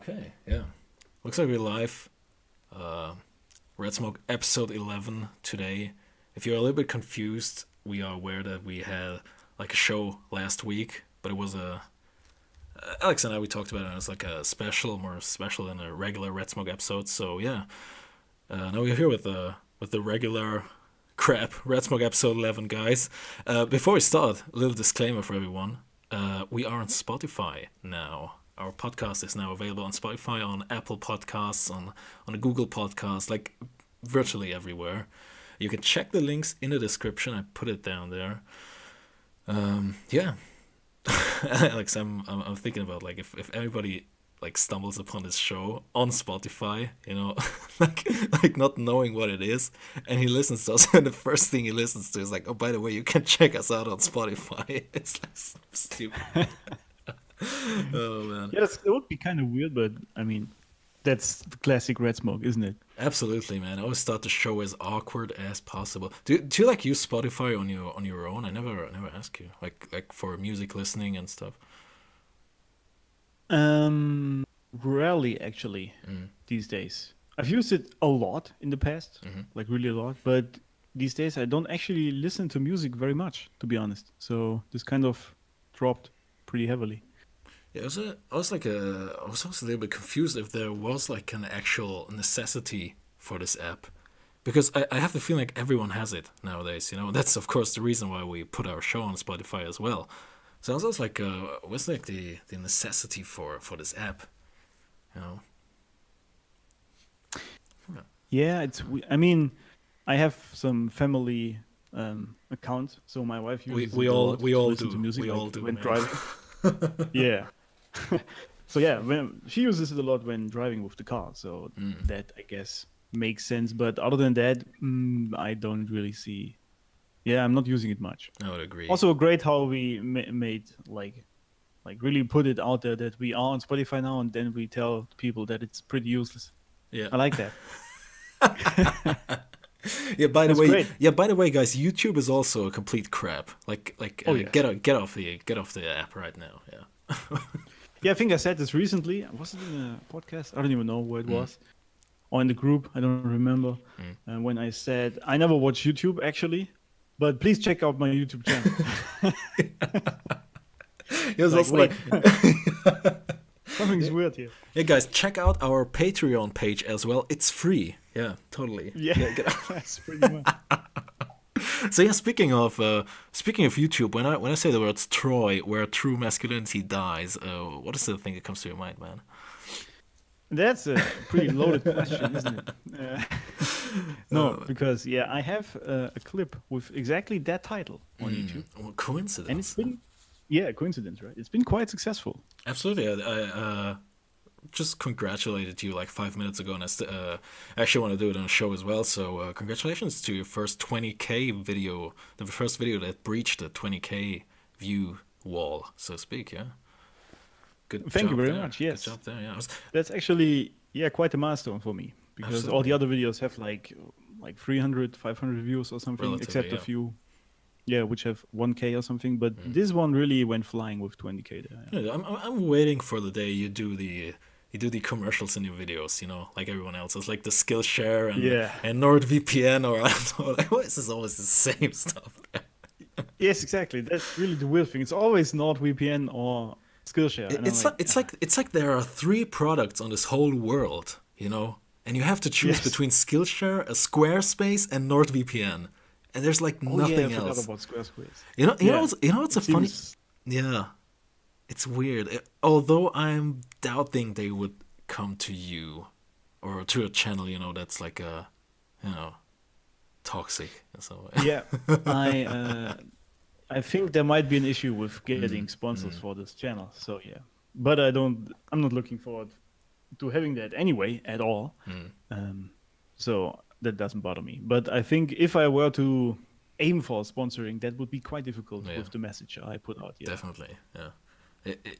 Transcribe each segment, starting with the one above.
Okay, yeah. Looks like we're live. Red Smoke episode 11 today. If you're a little bit confused, we are aware that we had like a show last week, but it was Alex and I, we talked about it as like a special, more special than a regular Red Smoke episode. So yeah, now we're here with the regular crap Red Smoke episode 11, guys. Before we start, a little disclaimer for everyone. We are on Spotify now. Our podcast is now available on Spotify, on Apple Podcasts, on Google Podcasts, like virtually everywhere. You can check the links in the description. I put it down there. Yeah, Alex, I'm thinking about like if everybody like stumbles upon this show on Spotify, you know, like not knowing what it is, and he listens to us, and the first thing he listens to is like, oh, by the way, you can check us out on Spotify. It's like so stupid. Oh man. Yes, it would be kind of weird, but I mean, that's the classic Red Smoke, isn't it? Absolutely, man. I always thought the show as awkward as possible. Do you like use Spotify on your own? I never ask you like for music listening and stuff. Rarely actually these days. I've used it a lot in the past, like really a lot, but these days I don't actually listen to music very much, to be honest. So this kind of dropped pretty heavily. Yeah, I was also a little bit confused if there was like an actual necessity for this app, because I have the feeling like everyone has it nowadays. You know, that's of course the reason why we put our show on Spotify as well. So I was like, what's like the necessity for this app? You know. Yeah, I mean, I have some family account, so my wife uses we it a all lot we to all listen do to music we all like do when man. driving. Yeah. So yeah, when she uses it a lot when driving with the car, so that I guess makes sense. But other than that, I don't really see. Yeah, I'm not using it much. I would agree. Also, great how we made like really put it out there that we are on Spotify now, and then we tell people that it's pretty useless. Yeah, I like that. Yeah. By the That's way, great. yeah. By the way, guys, YouTube is also a complete crap. Oh, yeah. Get off the app right now. Yeah. Yeah, I think I said this recently. Was it in a podcast? I don't even know where it was. Or in the group, I don't remember. When I said, I never watch YouTube, actually. But please check out my YouTube channel. It was also like something's weird here. yeah, guys, check out our Patreon page as well. It's free. Yeah, totally. Yeah, that's pretty much. So yeah, speaking of YouTube, when I say the words Troy, where true masculinity dies, what is the thing that comes to your mind, man? That's a pretty loaded question, isn't it? No, because yeah, I have a clip with exactly that title on YouTube. Well, coincidence. And it's been, yeah, coincidence, right? It's been quite successful. Absolutely. I just congratulated you like 5 minutes ago, and I actually want to do it on a show as well. So congratulations to your first 20K video, the first video that breached the 20K view wall, so to speak. Yeah. Good. Thank you job very there. much. Yes, Good job there. Yeah. that's actually quite a milestone for me, because Absolutely. all the other videos have like 300, 500 views or something, Relatively, except yeah. a few. Yeah, which have 1K or something, but this one really went flying with 20K there. Yeah. Yeah, I'm waiting for the day you do the commercials in your videos, you know, like everyone else. It's like the Skillshare and NordVPN, or I don't know, like, why is this always the same stuff? Yes, exactly. That's really the weird thing. It's always NordVPN or Skillshare. And It's like there are 3 products on this whole world, you know, and you have to choose between Skillshare, a Squarespace, and NordVPN, and there's like nothing I else. forgot about Squarespace. You know what's a funny? Yeah, it's weird. Although I'm doubting they would come to you or to a channel, you know, that's like a, you know, toxic in some way. Yeah, I think there might be an issue with getting sponsors for this channel. So yeah, but I'm not looking forward to having that anyway at all. So that doesn't bother me. But I think if I were to aim for sponsoring, that would be quite difficult with the message I put out. Yeah. Definitely, yeah.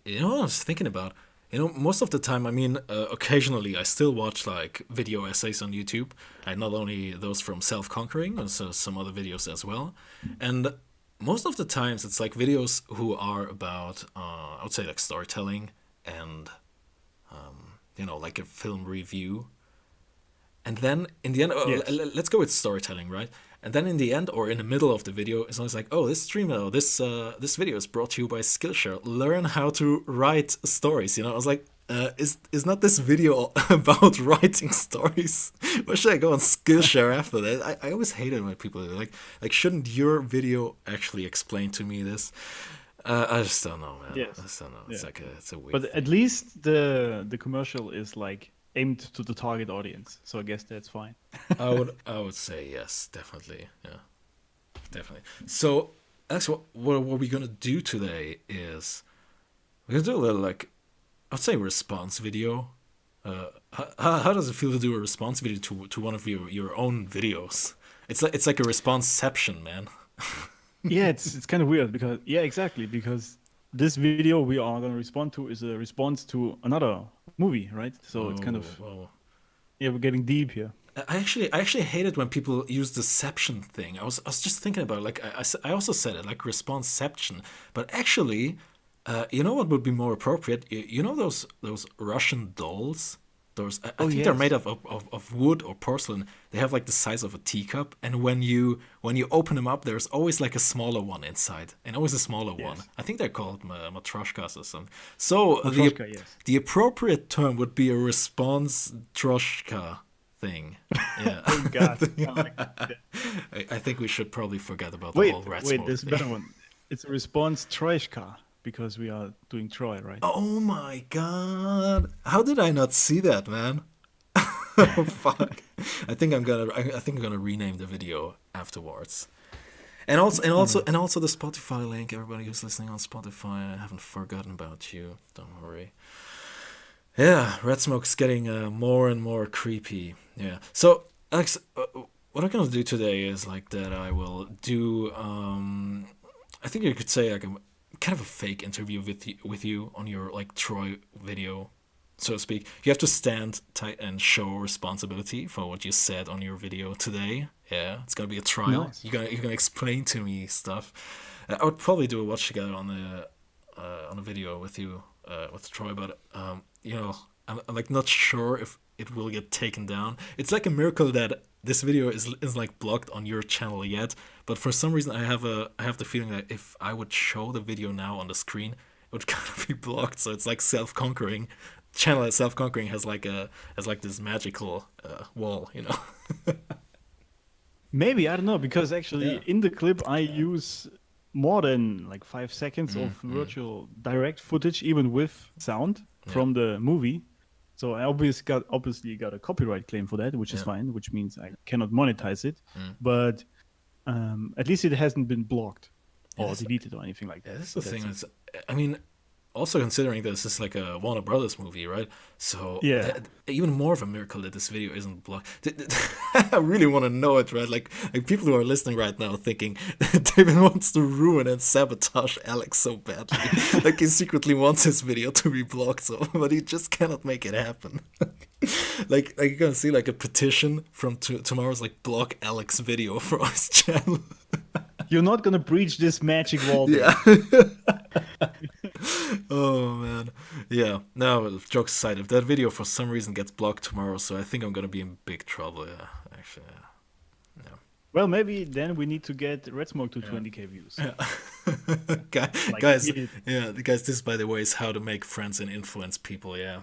You know what I was thinking about? You know, most of the time, I mean, occasionally I still watch like video essays on YouTube, and not only those from Self-Conquering, also some other videos as well. And most of the times it's like videos who are about, I would say like storytelling and like a film review. And then in the end, Yes. let's go with storytelling, right? And then in the end or in the middle of the video, it's always like, oh, this video is brought to you by Skillshare. Learn how to write stories. I was like, is not this video about writing stories? Why should I go on Skillshare after that? I always hated when people are like, shouldn't your video actually explain to me this? I just don't know, man. Yes. I just don't know. Yeah. It's a weird But thing. at least the commercial is like aimed to the target audience, so I guess that's fine. I would say yes, definitely. Yeah, definitely. So actually, what we're gonna do today is we're gonna do a little I'd say response video. How does it feel to do a response video to one of your own videos? It's like a responseception, man. Yeah, it's kind of weird because exactly, because this video we are going to respond to is a response to another movie, right? So it's kind of Whoa. we're getting deep here. I actually hate it when people use deception thing. I was just thinking about it. I also said it like responseception, but actually, you know what would be more appropriate? You know those Russian dolls. I think they're yes. made of wood or porcelain. They have like the size of a teacup, and when you open them up, there's always like a smaller one inside, and always a smaller one. I think they're called matryoshkas or something. So Matryoshka, yes. the appropriate term would be a response troshka thing. Yeah. Oh God. I like that. I think we should probably forget about the whole rat Wait, smoke there's a thing. better one. It's a response Troishka, because we are doing Troy, right? Oh my god! How did I not see that, man? Oh fuck! I think I'm gonna rename the video afterwards. And also the Spotify link. Everybody who's listening on Spotify, I haven't forgotten about you. Don't worry. Yeah, red smoke's getting more and more creepy. Yeah. So Alex, what I'm gonna do today is like that. I will do. I think you could say like a kind of a fake interview with you on your like Troy video, so to speak. You have to stand tight and show responsibility for what you said on your video today. Yeah, it's gonna be a trial. Nice. You're gonna explain to me stuff. I would probably do a watch together on a video with you with Troy, but I'm like not sure if it will get taken down. It's like a miracle that this video is like blocked on your channel yet, but for some reason I have the feeling that if I would show the video now on the screen, it would kind of be blocked. So it's like self-conquering. Channel as self-conquering has like this magical wall, Maybe, I don't know, because actually in the clip I use more than like 5 seconds of virtual direct footage, even with sound from the movie. So I obviously got a copyright claim for that, which is fine, which means I cannot monetize it. But at least it hasn't been blocked or deleted or anything like that. Yeah, that's So the thing. that's I mean, also considering this is like a Warner Brothers movie, right? So even more of a miracle that this video isn't blocked. I really want to know it, right? Like people who are listening right now thinking David wants to ruin and sabotage Alex so badly. Like he secretly wants his video to be blocked, so but he just cannot make it happen. like you're gonna see like a petition from tomorrow's like block Alex video for his channel. You're not gonna breach this magic wall. Yeah. Oh man, yeah. No, jokes aside, if that video for some reason gets blocked tomorrow, so I think I'm gonna be in big trouble. Yeah, actually, yeah. Well, maybe then we need to get Red Smoke to 20k views. Guys, guys. This, by the way, is how to make friends and influence people. Yeah.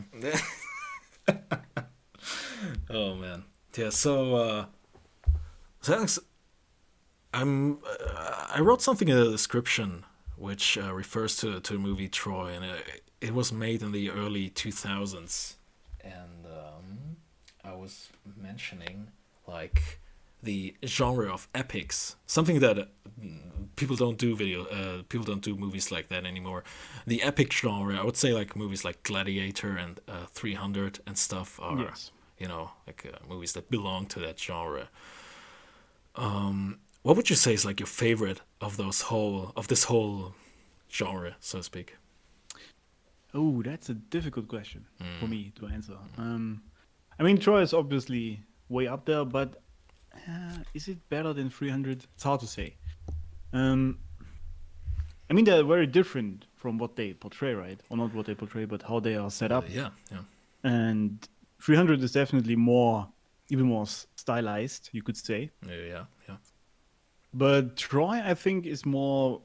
Oh man, yeah. So Alex, I wrote something in the description which refers to the movie Troy, and it was made in the early 2000s, and I was mentioning like the genre of epics, something that people don't do people don't do movies like that anymore. The epic genre, I would say, like movies like Gladiator and 300 and stuff are, movies that belong to that genre. What would you say is like your favorite of this whole genre, so to speak? Oh, that's a difficult question for me to answer. I mean, Troy is obviously way up there, but is it better than 300? It's hard to say. I mean, they're very different from what they portray, right? Or not what they portray, but how they are set up. Yeah. and 300 is definitely even more stylized, you could say. Yeah. But Troy, I think, is more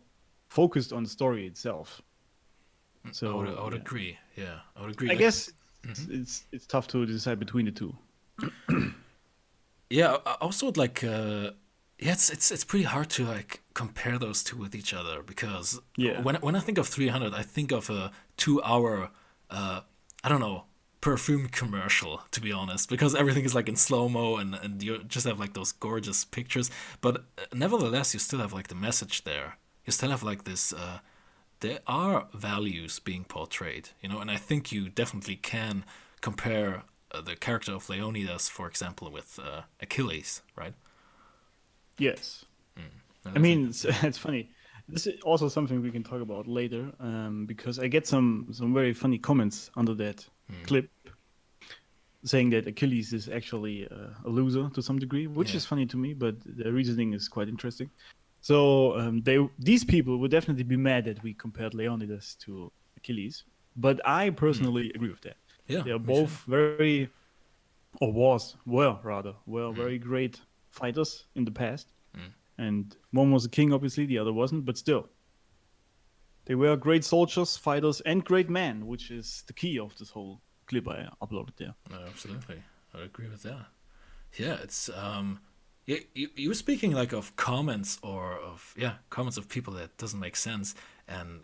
focused on the story itself. So I would agree. Yeah, I would agree. I guess it's tough to decide between the two. Yeah, I also would like. It's pretty hard to like compare those two with each other because when I think of 300, I think of a 2 hour, I don't know, perfume commercial, to be honest, because everything is like in slow-mo and you just have like those gorgeous pictures, but nevertheless you still have like the message there. You still have like this there are values being portrayed, and I think you definitely can compare the character of Leonidas, for example, with Achilles, right? Yes. I mean, it's funny. This is also something we can talk about later, because I get some very funny comments under that clip saying that Achilles is actually a loser to some degree, which is funny to me, but the reasoning is quite interesting. So these people would definitely be mad that we compared Leonidas to Achilles, but I personally agree with that. Yeah, they are both very, or were very great fighters in the past, and one was a king, obviously, the other wasn't, but still, they were great soldiers, fighters, and great men, which is the key of this whole clip I uploaded there. Absolutely, I agree with that. Yeah, it's you were speaking like of comments or of comments of people that doesn't make sense, and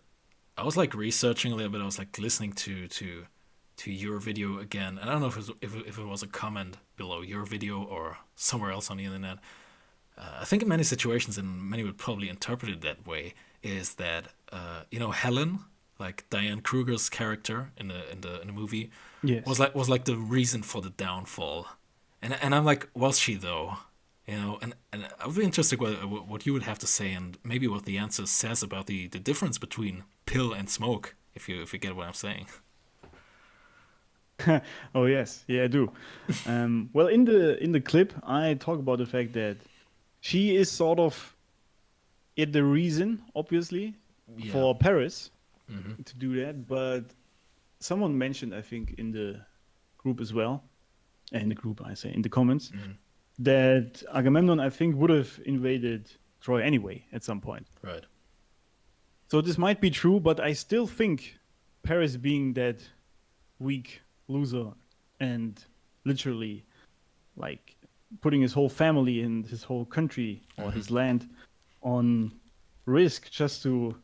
I was like researching a little bit. I was like listening to your video again, and I don't know if it was a comment below your video or somewhere else on the internet. I think in many situations, and many would probably interpret it that way, is that Helen, like Diane Kruger's character in the movie, was like the reason for the downfall, and I'm like, was she though? And I would be interested what you would have to say, and maybe what the answer says about the difference between pill and smoke, if you get what I'm saying. Oh yes, yeah, I do. Well, in the clip, I talk about the fact that she is sort of the reason, obviously, for Paris to do that. But someone mentioned, I think, in the group as well, in the comments, that Agamemnon, I think, would have invaded Troy anyway at some point. Right. So this might be true, but I still think Paris being that weak loser and literally like putting his whole family and his whole country or his land on risk just to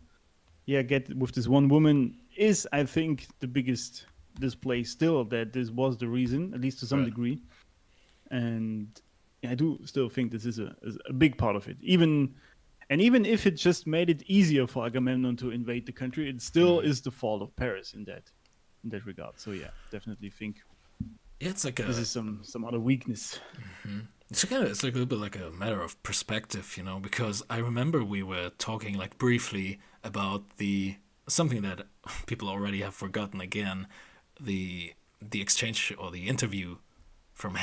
get with this one woman is, I think, the biggest display still that this was the reason, at least to some degree. And I do still think this is a big part of it. Even if it just made it easier for Agamemnon to invade the country, it still is the fault of Paris in that regard. So yeah, definitely think it's like this is some other weakness. It's like a little bit like a matter of perspective, because I remember we were talking like briefly about something that people already have forgotten again, the exchange or the interview from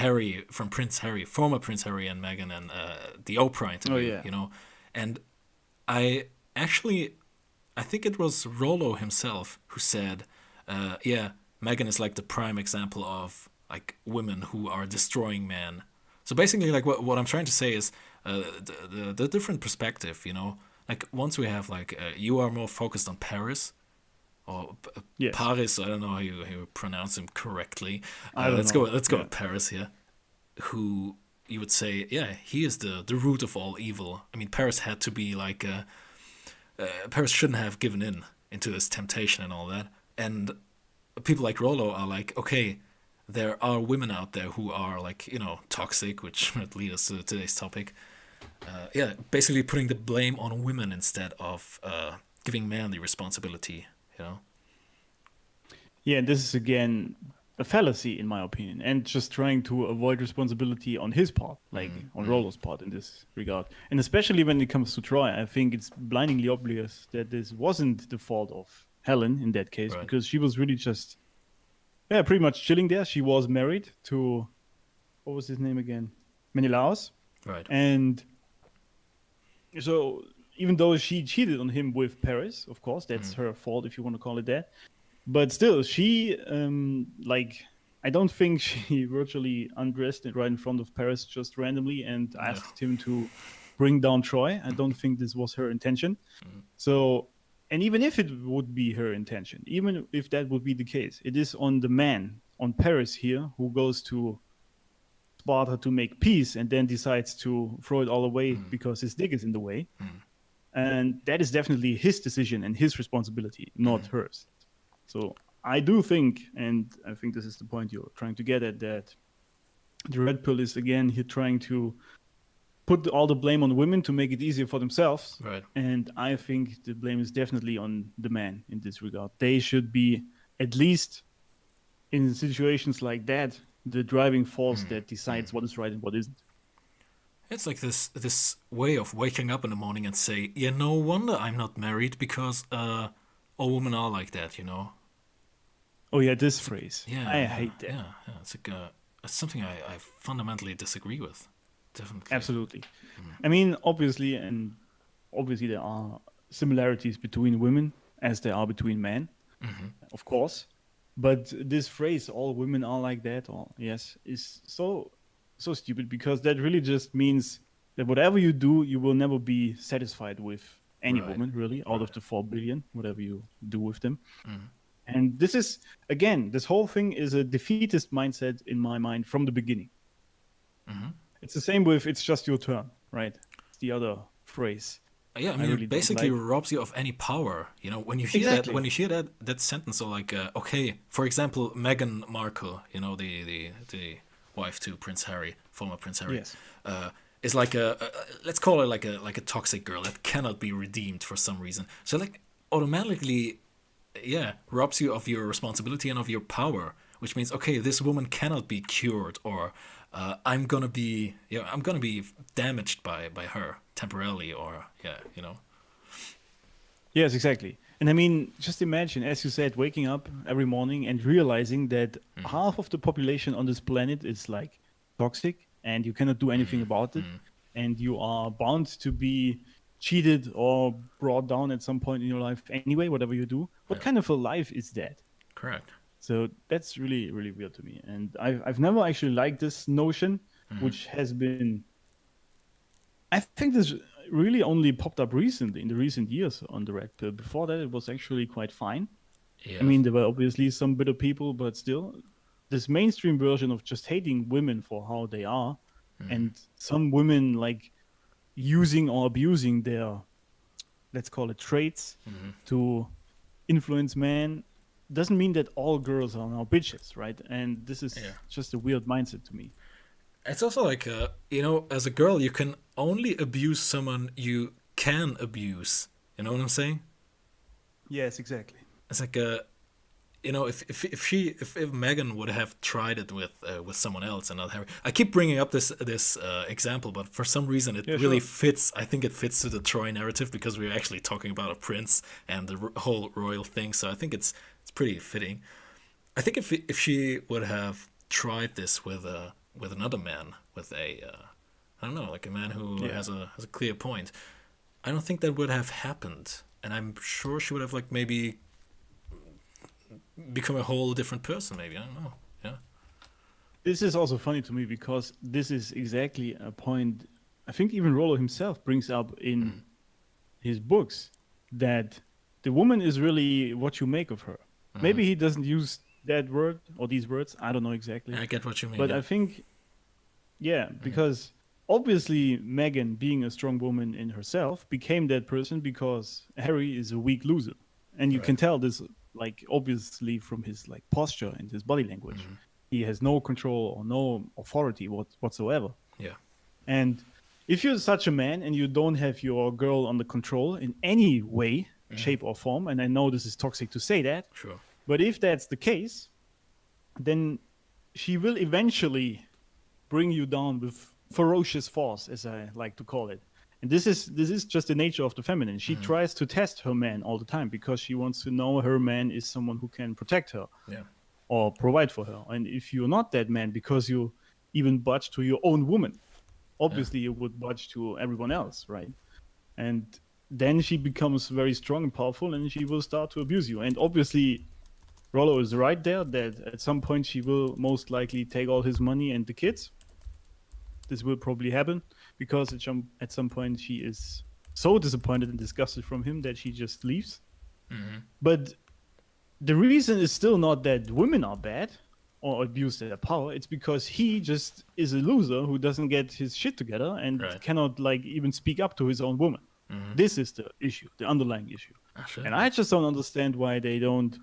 Prince Harry, former Prince Harry and Meghan, and the Oprah interview, and I think it was Rollo himself who said, Meghan is like the prime example of like women who are destroying men. So basically, like what I'm trying to say is the different perspective, like once we have like you are more focused on Paris or Paris, I don't know how you pronounce him correctly. Let's go with Paris here. Who you would say, he is the root of all evil. I mean, Paris had to be like Paris shouldn't have given into this temptation and all that. And people like Rollo are like, okay, there are women out there who are like, toxic, which might lead us to today's topic. Basically putting the blame on women instead of giving men the responsibility, Yeah, this is again a fallacy in my opinion, and just trying to avoid responsibility on his part, like on Rollo's part in this regard. And especially when it comes to Troy, I think it's blindingly obvious that this wasn't the fault of Helen in that case, because she was really just pretty much chilling there. She was married to, what was his name again? Menelaus. Right. And so even though she cheated on him with Paris, of course, that's her fault if you want to call it that. But still, she, I don't think she virtually undressed it right in front of Paris just randomly and asked him to bring down Troy. I don't think this was her intention. So, and even if it would be her intention, even if that would be the case, it is on the man, on Paris here, who goes to Sparta to make peace and then decides to throw it all away because his dick is in the way. And that is definitely his decision and his responsibility, not hers. So I do think, and I think this is the point you're trying to get at, that the red pill is again here trying to put all the blame on women to make it easier for themselves. Right. And I think the blame is definitely on the man in this regard. They should be, at least in situations like that, the driving force that decides what is right and what isn't. It's like this way of waking up in the morning and say, yeah, no wonder I'm not married, because all women are like that, you know? Oh yeah, this phrase. Yeah, I hate that. Yeah, it's like it's something I fundamentally disagree with. Definitely. Absolutely. I mean, obviously there are similarities between women as there are between men, of course. But this phrase, all women are like that, or yes, is so stupid, because that really just means that whatever you do, you will never be satisfied with any woman, really, out of the 4 billion, whatever you do with them. And this is, again, this whole thing is a defeatist mindset in my mind from the beginning. It's the same with "it's just your turn," right? It's the other phrase. Yeah, I mean, really it basically like. robs you of any power. You know, when you hear Exactly. that, when you hear that sentence, or like, okay, for example, Meghan Markle, you know, the wife to Prince Harry, former Prince Harry, Yes. is like a let's call it like a toxic girl that cannot be redeemed for some reason. So like automatically, robs you of your responsibility and of your power, which means, okay, this woman cannot be cured, or I'm gonna be damaged by her temporarily, or you know. Yes, exactly. And I mean, just imagine, as you said, waking up every morning and realizing that half of the population on this planet is like toxic and you cannot do anything about it. And you are bound to be cheated or brought down at some point in your life anyway, whatever you do. What kind of a life is that? Correct. So that's really, really weird to me. And I've never actually liked this notion, which has been, I think this really only popped up recently, in the recent years, on the red pill. Before that, it was actually quite fine. Yeah. I mean, there were obviously some bitter people, but still, this mainstream version of just hating women for how they are, and some women like using or abusing their, let's call it, traits to influence men, doesn't mean that all girls are now bitches, right? And this is just a weird mindset to me. It's also like, you know, as a girl, you can only abuse someone you can abuse. You know what I'm saying? Yes, exactly. It's like, you know, if Meghan would have tried it with someone else and not Harry. I keep bringing up this example, but for some reason it really fits. I think it fits to the Troy narrative, because we're actually talking about a prince and the whole royal thing. So I think it's pretty fitting. I think if she would have tried this with another man, with a I don't know, like a man who has a clear point, I don't think that would have happened, and I'm sure she would have like maybe become a whole different person. Maybe, I don't know. Yeah. This is also funny to me, because this is exactly a point I think even Rollo himself brings up in his books, that the woman is really what you make of her. Maybe he doesn't use that word or these words. I don't know exactly. I get what you mean. But I think, because obviously Meghan, being a strong woman in herself, became that person because Harry is a weak loser. And you can tell this, like, obviously from his like posture and his body language. He has no control or no authority whatsoever. Yeah. And if you're such a man and you don't have your girl under control in any way, shape or form, and I know this is toxic to say that, Sure. but if that's the case, then she will eventually bring you down with ferocious force, as I like to call it. And this is just the nature of the feminine. She tries to test her man all the time, because she wants to know her man is someone who can protect her or provide for her. And if you're not that man, because you even budge to your own woman, obviously you would budge to everyone else, right? And then she becomes very strong and powerful, and she will start to abuse you. And obviously, Rollo is right there that at some point she will most likely take all his money and the kids. This will probably happen because at some point she is so disappointed and disgusted from him that she just leaves. But the reason is still not that women are bad or abuse their power. It's because he just is a loser who doesn't get his shit together and cannot like even speak up to his own woman. This is the issue, the underlying issue. And I just don't understand why they don't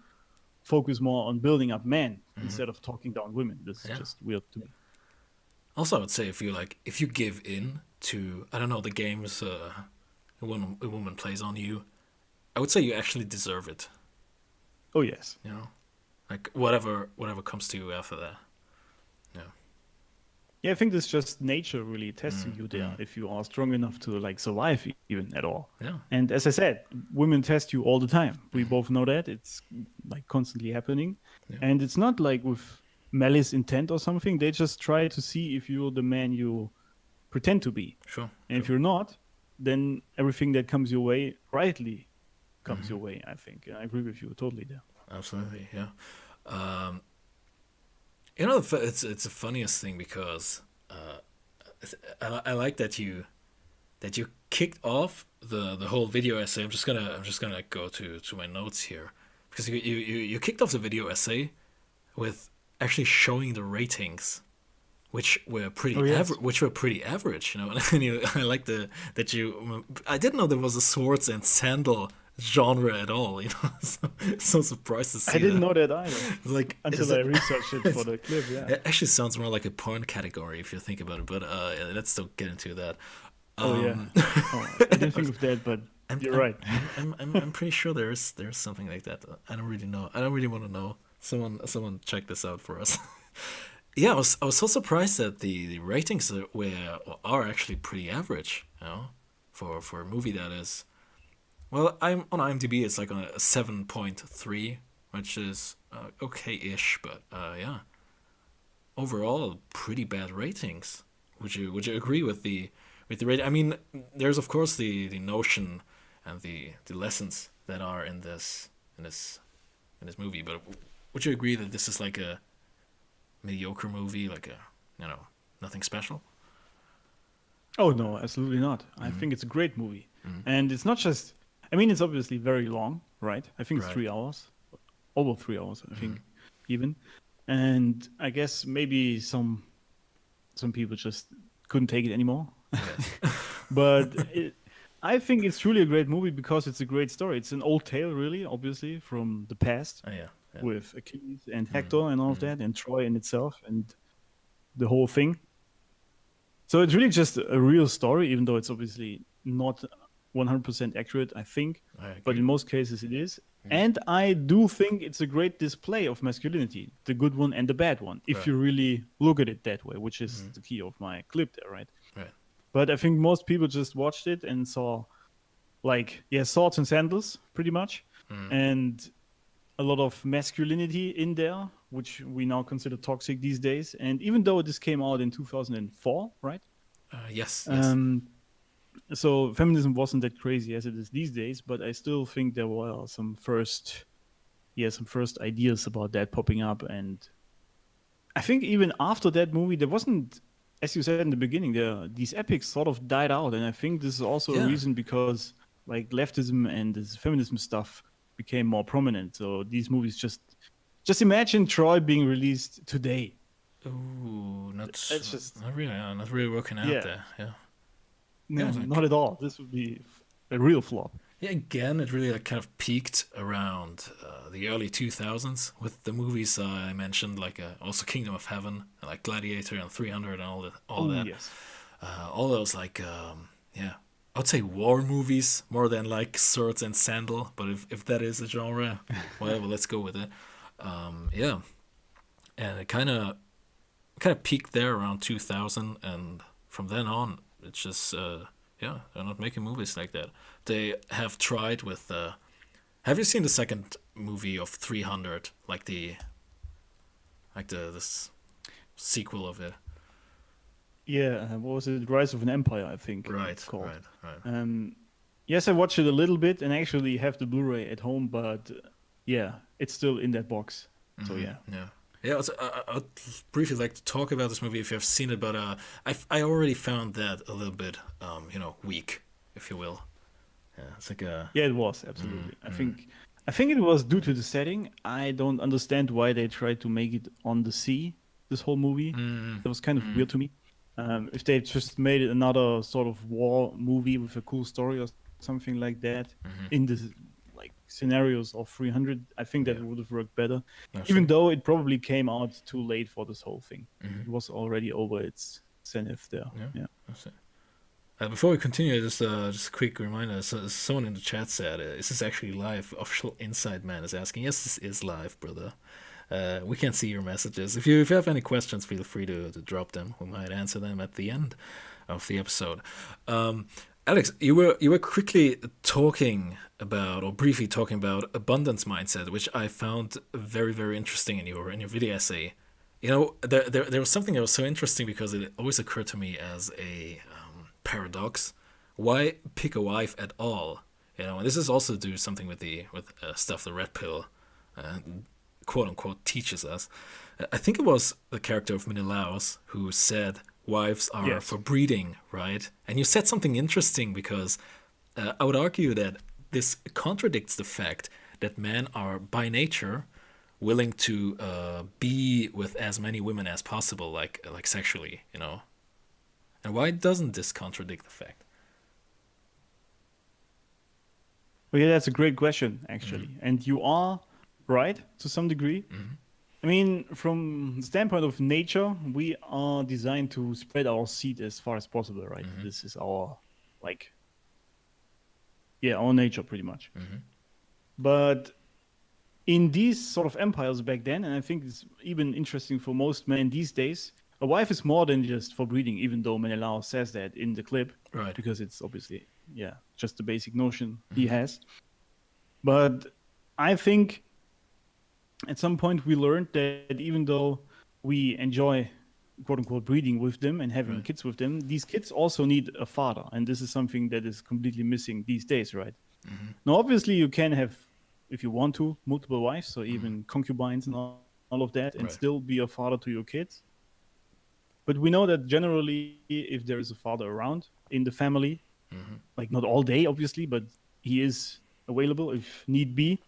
focus more on building up men instead of talking down women. This is just weird to me. Also, I would say if you give in to, I don't know, the games a woman plays on you, I would say you actually deserve it. Oh yes. You know, like whatever comes to you after that. Yeah, I think it's just nature really testing you there if you are strong enough to like survive even at all. Yeah. And as I said, women test you all the time. We both know that. It's like constantly happening. Yeah. And it's not like with malice intent or something. They just try to see if you're the man you pretend to be. Sure. And if you're not, then everything that comes your way rightly comes your way, I think. I agree with you totally there. Absolutely, yeah. You know, it's the funniest thing because I like that you kicked off the whole video essay. I'm just gonna go to my notes here because you kicked off the video essay with actually showing the ratings, which were pretty average. You know, and I like that you. I didn't know there was a swords and sandal genre at all, you know. So surprised to see. I didn't know that either. Like until I researched it for the clip. Yeah, it actually sounds more like a porn category if you think about it. But let's still get into that. I didn't think of that, but you're right. I'm pretty sure there's something like that. I don't really know. I don't really want to know. Someone check this out for us. Yeah, I was so surprised that the ratings are actually pretty average. You know, for a movie that is. Well, I'm on IMDb. It's like on a 7.3, which is okay-ish, but yeah, overall pretty bad ratings. Would you agree with the rating? I mean, there's of course the notion and the lessons that are in this movie, but would you agree that this is like a mediocre movie, like nothing special? Oh no, absolutely not. I think it's a great movie, and it's not just. I mean, it's obviously very long, right? I think it's 3 hours, over 3 hours, I think, even. And I guess maybe some people just couldn't take it anymore. Yes. But I think it's truly a great movie because it's a great story. It's an old tale, really, obviously, from the past with Achilles and Hector and all of that, and Troy in itself and the whole thing. So it's really just a real story, even though it's obviously not 100% accurate, I think, but in most cases it is. And I do think it's a great display of masculinity, the good one and the bad one, if you really look at it that way, which is the key of my clip there, right? But I think most people just watched it and saw, swords and sandals, pretty much, and a lot of masculinity in there, which we now consider toxic these days. And even though this came out in 2004, right? Yes. So feminism wasn't that crazy as it is these days, but I still think there were some first ideas about that popping up. And I think even after that movie, there wasn't, as you said in the beginning, these epics sort of died out. And I think this is also a reason because like leftism and this feminism stuff became more prominent. So these movies just imagine Troy being released today. Ooh, not really working out there. Yeah. No, not at all. This would be a real flop. Yeah, again, it really kind of peaked around the early 2000s with the movies I mentioned, like also Kingdom of Heaven, and like Gladiator and 300 and all that. Yes. All those I would say war movies more than like swords and sandal, but if that is a genre, whatever, let's go with it. And it kind of peaked there around 2000, and from then on, it's just they're not making movies like that. They have tried with. Have you seen the second movie of 300? This sequel of it. Yeah, what was it? Rise of an Empire, I think. Right, it's called. Right. Yes, I watched it a little bit and actually have the Blu-ray at home, but it's still in that box. So yeah. Yeah, also, I'd briefly like to talk about this movie if you have seen it, but I already found that a little bit, weak, if you will. Yeah, it's like a... Yeah, it was absolutely. I think it was due to the setting. I don't understand why they tried to make it on the sea. This whole movie, that was kind of weird to me. If they just made it another sort of war movie with a cool story or something like that in the like scenarios of 300, I think that would have worked better. Even though it probably came out too late for this whole thing. It was already over its zenith there. Yeah. Before we continue, just a quick reminder. So, someone in the chat said, "Is this actually live?" Official Inside Man is asking. Yes, this is live, brother. We can see your messages. If you have any questions, feel free to drop them. We might answer them at the end of the episode. Alex, you were quickly talking about, or briefly talking about, abundance mindset, which I found very, very interesting in your video essay. There was something that was so interesting because it always occurred to me as a paradox. Why pick a wife at all? And this is also to do something with stuff the red pill, quote unquote, teaches us. I think it was the character of Menelaus who said wives are for breeding, right? And you said something interesting because I would argue that this contradicts the fact that men are by nature willing to be with as many women as possible, like sexually, And why doesn't this contradict the fact? Well, yeah, that's a great question, actually. And you are right to some degree. I mean, from the standpoint of nature, we are designed to spread our seed as far as possible, right? This is our, our nature, pretty much. But in these sort of empires back then, and I think it's even interesting for most men these days, a wife is more than just for breeding, even though Menelaus says that in the clip, right? Because it's obviously, just the basic notion he has. But I think at some point we learned that even though we enjoy, quote unquote, breeding with them and having kids with them, these kids also need a father. And this is something that is completely missing these days, right? Now, obviously, you can have, if you want to, multiple wives, so even concubines and all of that, and still be a father to your kids. But we know that generally, if there is a father around in the family, not all day, obviously, but he is available if need be,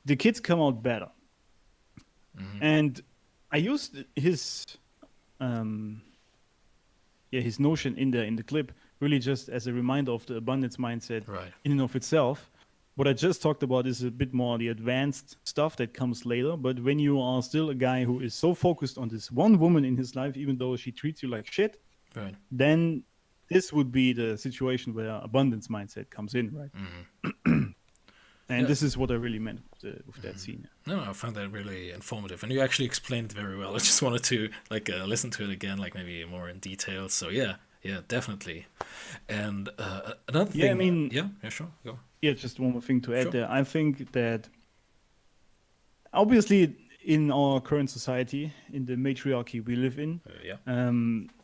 the kids come out better. And I used his notion in the clip really just as a reminder of the abundance mindset in and of itself. What I just talked about is a bit more the advanced stuff that comes later. But when you are still a guy who is so focused on this one woman in his life, even though she treats you like shit, then this would be the situation where abundance mindset comes in, right? And this is what I really meant with that scene. No, I found that really informative, and you actually explained it very well. I just wanted to listen to it again, maybe more in detail. So yeah, definitely. And another thing, I mean, sure, go. Yeah, just one more thing to add there. I think that obviously in our current society, in the matriarchy we live in,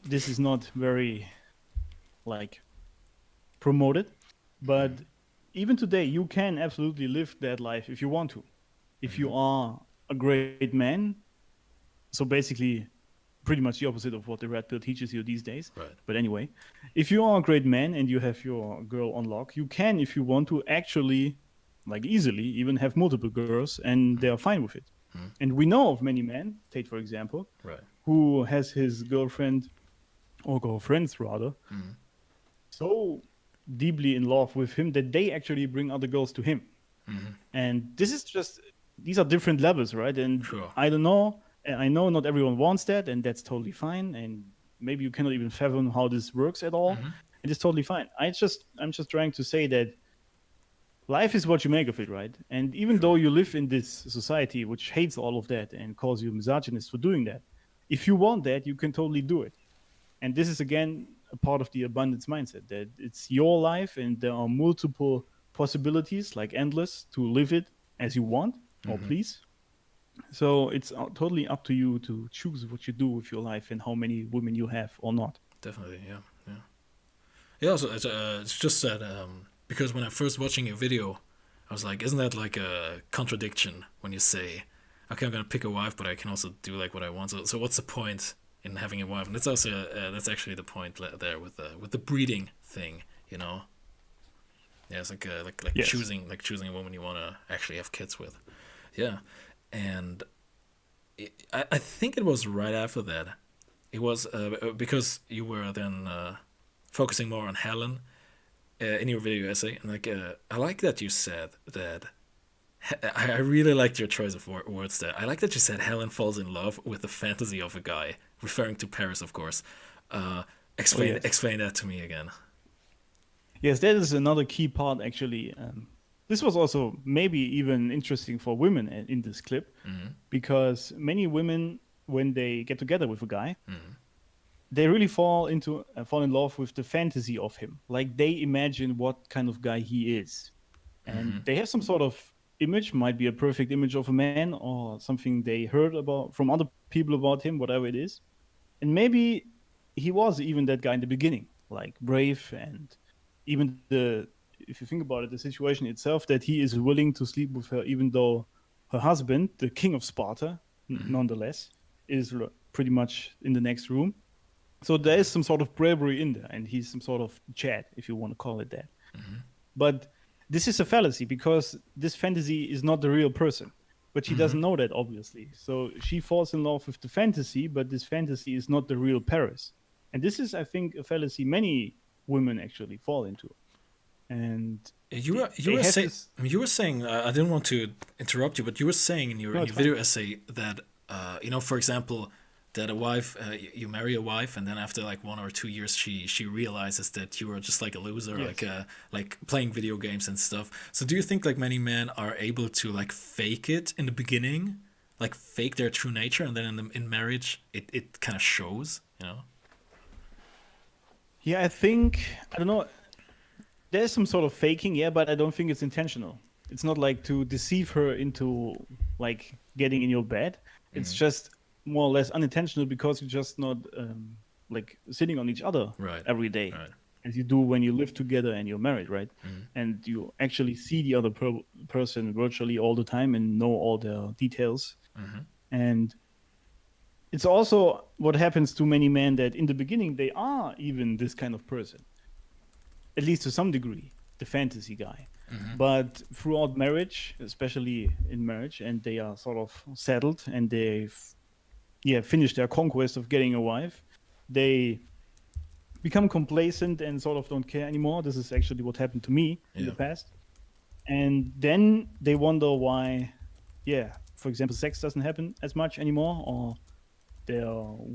this is not very promoted, but even today you can absolutely live that life if you want to. If you are a great man, so basically pretty much the opposite of what the red pill teaches you these days. But anyway, if you are a great man and you have your girl on lock, you can, if you want to, actually, easily, even have multiple girls, and they are fine with it. And we know of many men, Tate for example, who has his girlfriend, or girlfriends rather, so deeply in love with him that they actually bring other girls to him. And these are different levels, right? And I don't know. I know not everyone wants that, and that's totally fine. And maybe you cannot even fathom how this works at all. It is totally fine. I'm just trying to say that life is what you make of it, right? And even though you live in this society which hates all of that and calls you misogynist for doing that, if you want that, you can totally do it. And this is, again, a part of the abundance mindset, that it's your life and there are multiple possibilities, endless, to live it as you want or please. So it's totally up to you to choose what you do with your life and how many women you have or not. Definitely, yeah. So it's just that because when I first watching your video, I was like, isn't that like a contradiction when you say, okay, I'm gonna pick a wife, but I can also do like what I want. So what's the point in having a wife? And that's also that's actually the point there with the breeding thing, you know. Yeah, it's like Yes. choosing a woman you want to actually have kids with. Yeah, and I think it was right after that. It was because you were then focusing more on Helen in your video essay, and like I like that you said that. I really liked your choice of words there. I like that you said Helen falls in love with the fantasy of a guy, referring to Paris, of course. Explain that to me again. Yes, that is another key part, actually. This was also maybe even interesting for women in this clip, because many women, when they get together with a guy, they really fall in love with the fantasy of him. Like they imagine what kind of guy he is, and they have some sort of image, might be a perfect image of a man or something they heard about from other people about him, whatever it is. And maybe he was even that guy in the beginning, like brave, and even if you think about it, the situation itself, that he is willing to sleep with her, even though her husband, the king of Sparta, nonetheless, is pretty much in the next room. So there is some sort of bravery in there, and he's some sort of Chad, if you want to call it that. But this is a fallacy, because this fantasy is not the real person. But she doesn't know that, obviously. So she falls in love with the fantasy, but this fantasy is not the real Paris. And this is, I think, a fallacy many women actually fall into. And you were saying I didn't want to interrupt you, but you were saying in your video essay that for example, that a wife you marry a wife, and then after like 1 or 2 years she realizes that you are just like a loser, like playing video games and stuff. So do you think like many men are able to like fake it in the beginning, like fake their true nature, and then in marriage it kind of shows, you know? Yeah, I don't know, there's some sort of faking, but I don't think it's intentional. It's not like to deceive her into like getting in your bed. It's just more or less unintentional, because you're just not like sitting on each other every day, as you do when you live together and you're married, right? And you actually see the other person virtually all the time and know all their details. And it's also what happens to many men, that in the beginning they are even this kind of person, at least to some degree, the fantasy guy. But throughout marriage, especially in marriage, and they are sort of settled and they've finished their conquest of getting a wife, they become complacent and sort of don't care anymore. This is actually what happened to me in the past. And then they wonder why, for example, sex doesn't happen as much anymore, or their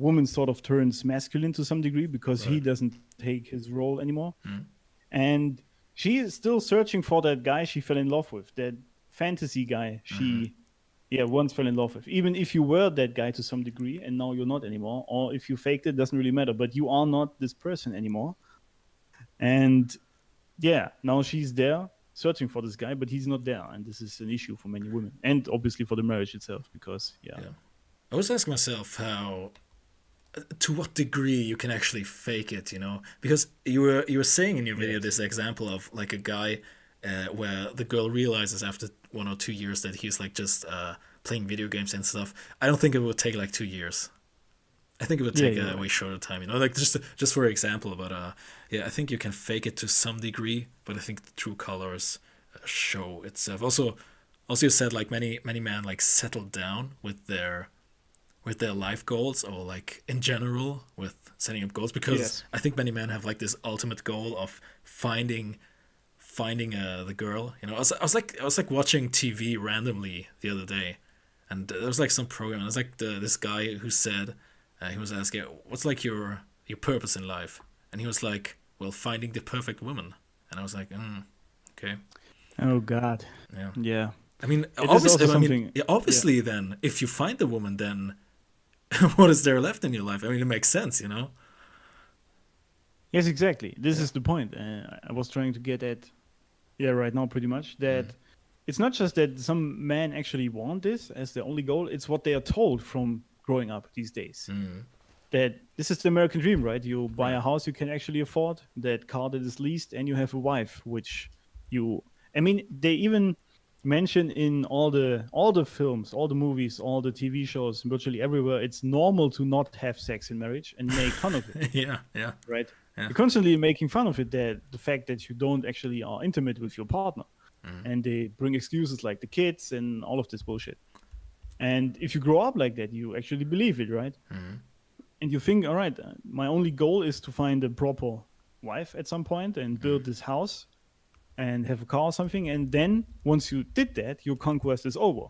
woman sort of turns masculine to some degree because he doesn't take his role anymore. And she is still searching for that guy she fell in love with, that fantasy guy she once fell in love with. Even if you were that guy to some degree and now you're not anymore, or if you faked it, doesn't really matter, but you are not this person anymore. And now she's there searching for this guy, but he's not there, and this is an issue for many women, and obviously for the marriage itself, because I was asking myself how, to what degree you can actually fake it, you know? Because you were saying in your video this example of like a guy where the girl realizes after 1 or 2 years that he's like just playing video games and stuff. I don't think it would take like 2 years. I think it would take a way shorter time, you know, like just for example. But I think you can fake it to some degree, but I think the true colors show itself. Also, you said like many men like settle down with their life goals, or like in general with setting up goals, because I think many men have like this ultimate goal of finding the girl, you know. I was like watching TV randomly the other day, and there was like some program, and it was like this guy who said, he was asking, what's like your purpose in life, and he was like, well, finding the perfect woman. And I was like, okay. Oh God. Yeah. I mean, obviously, then if you find the woman, then what is there left in your life? I mean, it makes sense, you know. Yes, exactly. This is the point. I was trying to get at right now, pretty much, that it's not just that some men actually want this as their only goal. It's what they are told from growing up these days. That this is the American dream, right? You buy a house you can actually afford, that car that is leased, and you have a wife, which they even mention in all the films, all the movies, all the TV shows, virtually everywhere, it's normal to not have sex in marriage and make fun of it. Yeah, yeah. Right? Yeah. You're constantly making fun of it, that the fact that you don't actually are intimate with your partner. And they bring excuses like the kids and all of this bullshit. And if you grow up like that, you actually believe it, right? And you think, all right, my only goal is to find a proper wife at some point and build this house and have a car or something. And then once you did that, your conquest is over.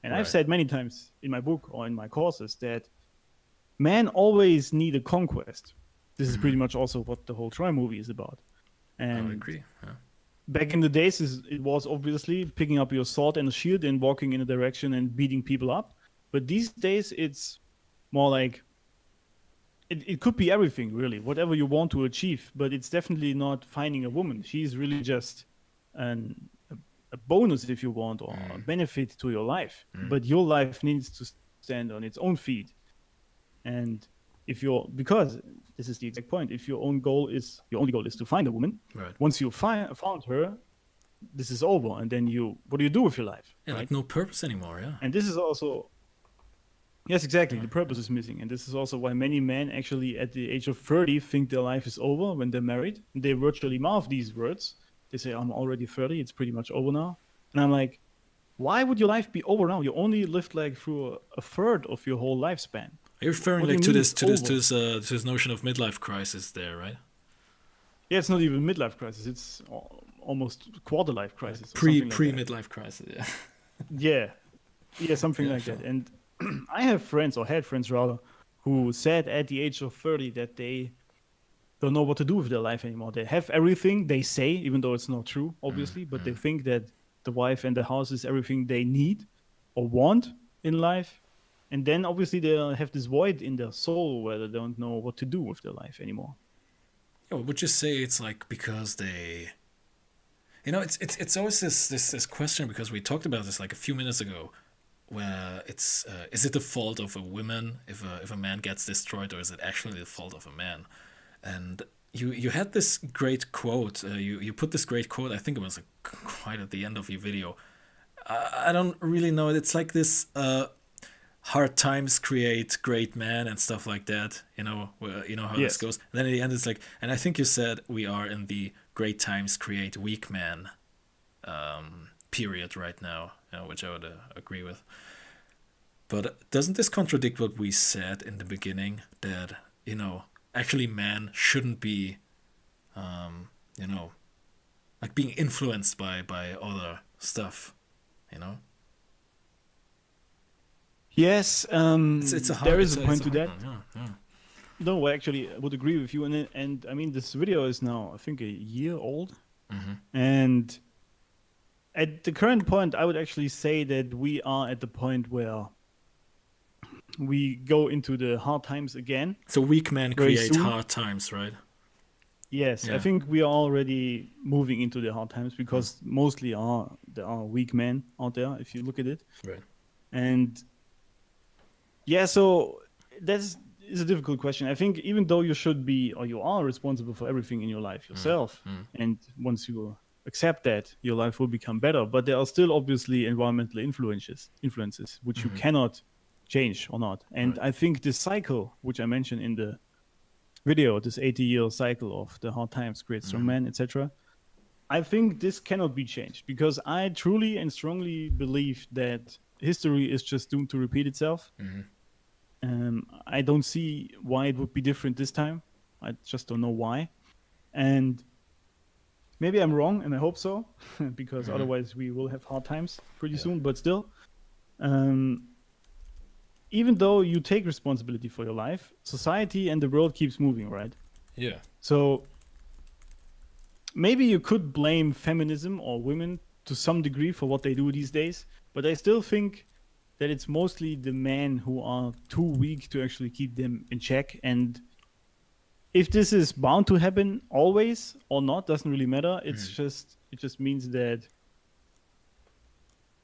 And I've said many times in my book or in my courses that men always need a conquest. This is pretty much also what the whole Troy movie is about. And I would agree. Yeah. back in the days, it was obviously picking up your sword and a shield and walking in a direction and beating people up. But these days, it's more like it could be everything, really, whatever you want to achieve. But it's definitely not finding a woman. She's really just a bonus, if you want, or a benefit to your life. But your life needs to stand on its own feet. And because this is the exact point, if your only goal is to find a woman, once you found her, this is over. And then what do you do with your life? Yeah, right? like no purpose anymore, yeah. And this is also, yes, exactly, the purpose is missing. And this is also why many men actually at the age of 30 think their life is over when they're married. They virtually mouth these words. They say, I'm already 30, it's pretty much over now. And I'm like, why would your life be over now? You only lived like through a third of your whole lifespan. Are you referring like to this notion of midlife crisis there, right? Yeah, it's not even midlife crisis. It's almost quarter life crisis. Pre midlife crisis, yeah. Yeah, something like that. And I have friends, or had friends rather, who said at the age of 30 that they don't know what to do with their life anymore. They have everything, they say, even though it's not true, obviously, but they think that the wife and the house is everything they need or want in life. And then obviously they have this void in their soul where they don't know what to do with their life anymore. Yeah, would you say it's like because they, it's always this question, because we talked about this like a few minutes ago, where it's is it the fault of a woman if a man gets destroyed, or is it actually the fault of a man? And you had this great quote. You put this great quote. I think it was quite at the end of your video. I don't really know. It's like this. Hard times create great men and stuff like that. You know how this goes. And then at the end, it's like, and I think you said we are in the great times create weak men period right now, which I would agree with. But doesn't this contradict what we said in the beginning, that actually man shouldn't be like being influenced by other stuff, Yes, there is a point to that. Yeah. No, actually, I would agree with you. And I mean, this video is now, I think, a year old. And at the current point, I would actually say that we are at the point where we go into the hard times again. So weak men create hard times, right? Yes, yeah. I think we are already moving into the hard times, because mostly there are weak men out there, if you look at it. Right. And yeah, so that is a difficult question. I think even though you should be, or you are responsible for everything in your life yourself, and once you accept that, your life will become better. But there are still obviously environmental influences which you cannot change or not. And I think this cycle, which I mentioned in the video, this 80-year cycle of the hard times create strong men, etc., I think this cannot be changed, because I truly and strongly believe that history is just doomed to repeat itself. I don't see why it would be different this time. I just don't know why. And maybe I'm wrong, and I hope so, because otherwise we will have hard times pretty soon. But still, even though you take responsibility for your life, society and the world keeps moving, right? Yeah. So maybe you could blame feminism or women to some degree for what they do these days, but I still think that it's mostly the men who are too weak to actually keep them in check. And if this is bound to happen always or not, doesn't really matter. It just means that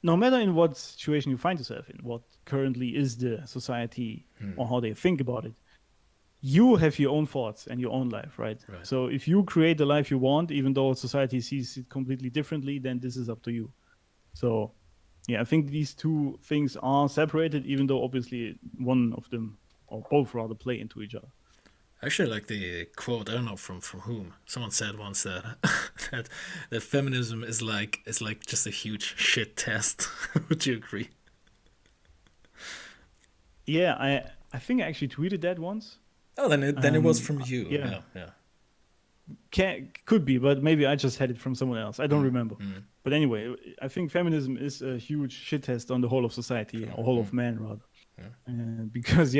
no matter in what situation you find yourself in, what currently is the society or how they think about it, you have your own thoughts and your own life, right? So if you create the life you want, even though society sees it completely differently, then this is up to you. So, yeah, I think these two things are separated, even though obviously one of them, or both rather, play into each other. Actually, like the quote, I don't know from whom. Someone said once that that feminism is like just a huge shit test. Would you agree? Yeah, I think I actually tweeted that once. Oh, then it was from you. Yeah. Yeah. Could be, but maybe I just had it from someone else. I don't remember. Mm. But anyway, I think feminism is a huge shit test on the whole of society, or whole of man rather. Because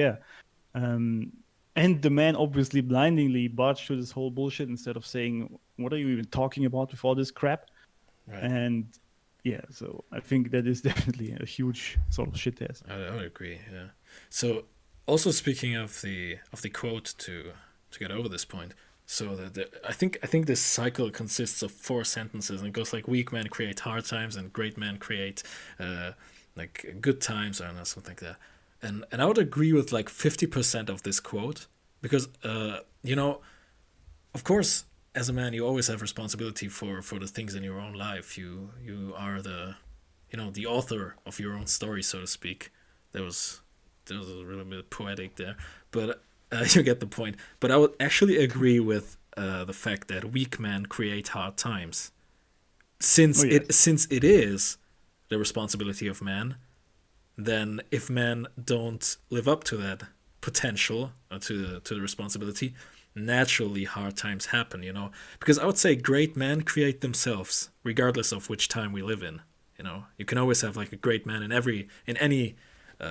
and the man obviously blindingly barged through this whole bullshit instead of saying, "What are you even talking about with all this crap?" Right. And yeah, so I think that is definitely a huge sort of shit test. I would agree. Yeah. So, also speaking of the quote to get over this point. So I think this cycle consists of 4 sentences and it goes like weak men create hard times and great men create like good times or something like that. And I would agree with like 50% of this quote because of course as a man you always have responsibility for the things in your own life. You are the author of your own story, so to speak. There was a little bit poetic there, but you get the point. But I would actually agree with the fact that weak men create hard times, since it is the responsibility of man. Then, if men don't live up to that potential or to the responsibility, naturally hard times happen. Because I would say great men create themselves, regardless of which time we live in. You can always have like a great man in any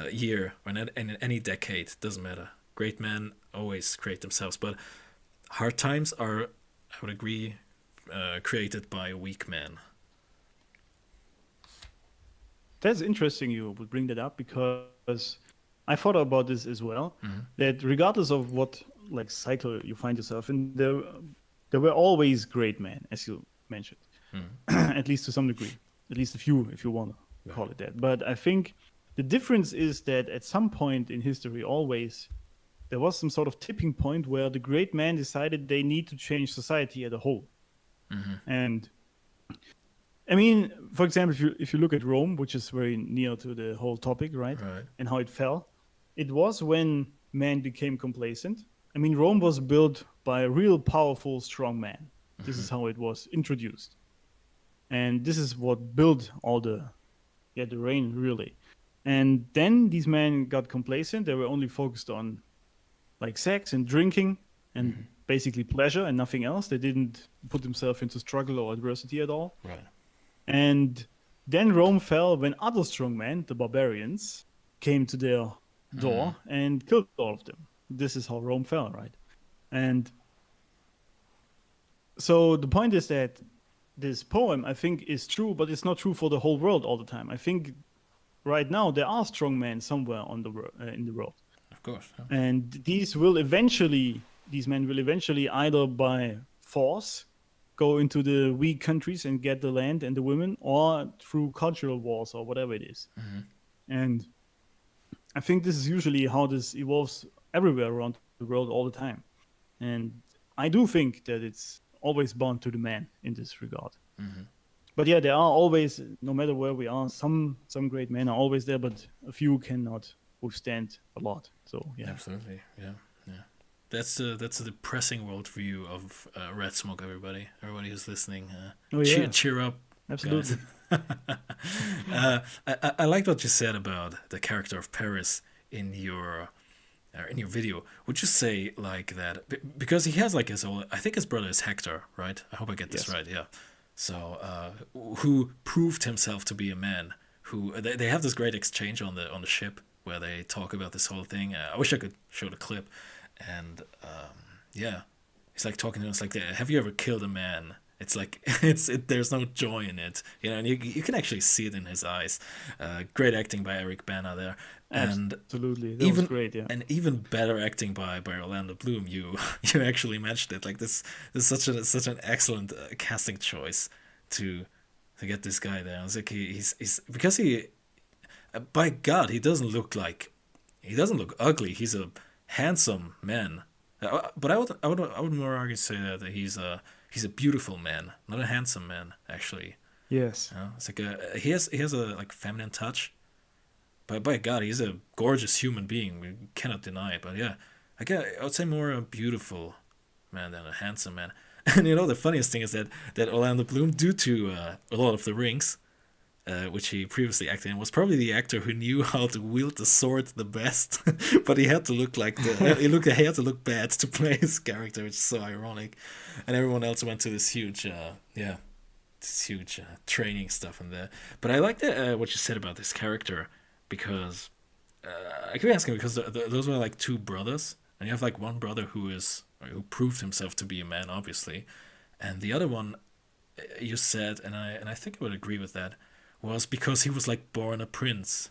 year or in any decade. Doesn't matter. Great men always create themselves, but hard times are, I would agree, created by weak men. That's interesting you would bring that up because I thought about this as well. Mm-hmm. That regardless of what like cycle you find yourself in, there were always great men, as you mentioned, at least to some degree, at least a few, if you want to call it that. But I think the difference is that at some point in history, always there was some sort of tipping point where the great men decided they need to change society as a whole. And I mean, for example, if you look at Rome, which is very near to the whole topic, right? And how it fell, it was when man became complacent. I mean, Rome was built by a real powerful, strong man. This is how it was introduced. And this is what built all the reign, really. And then these men got complacent. They were only focused on like sex and drinking and basically pleasure and nothing else. They didn't put themselves into struggle or adversity at all. Right. And then Rome fell when other strong men, the barbarians, came to their door and killed all of them. This is how Rome fell, right? And so the point is that this poem, I think, is true, but it's not true for the whole world all the time. I think right now there are strong men somewhere in the world. Of course. Yeah. And these men will eventually either by force go into the weak countries and get the land and the women, or through cultural wars or whatever it is. And I think this is usually how this evolves everywhere around the world all the time. And I do think that it's always bound to the man in this regard. But yeah, there are always, no matter where we are, some great men are always there, but a few cannot withstand a lot. So yeah, absolutely, yeah. That's a depressing worldview of Red Smoke. Everybody who's listening, cheer up. Absolutely. I liked what you said about the character of Paris in your video. Would you say like that because he has like his own? I think his brother is Hector, right? I hope I get this right. Yeah. So who proved himself to be a man? Who they have this great exchange on the ship where they talk about this whole thing. I wish I could show the clip. And he's like talking to us like, have you ever killed a man? It's like there's no joy in it, and you can actually see it in his eyes. Great acting by Eric Bana there, and absolutely, that was great, yeah. And even better acting by Orlando Bloom. You actually mentioned it. Like this is such an excellent casting choice to get this guy there. I was like, he's because by God, he doesn't look ugly. He's a handsome man, but I would more argue say that he's a beautiful man, not a handsome man, actually. Yes. It's like he has a like feminine touch, but by God, he's a gorgeous human being. We cannot deny it. But yeah, I would say more a beautiful man than a handsome man. And the funniest thing is that Orlando Bloom, due to a lot of the Rings, which he previously acted in, was probably the actor who knew how to wield the sword the best. But he had to look like he had to look bad to play his character, which is so ironic. And everyone else went to this huge training stuff in there. But I like what you said about this character, because I keep asking, because those were like two brothers, and you have like one brother who proved himself to be a man, obviously, and the other one, you said, and I think I would agree with that, was because he was like born a prince,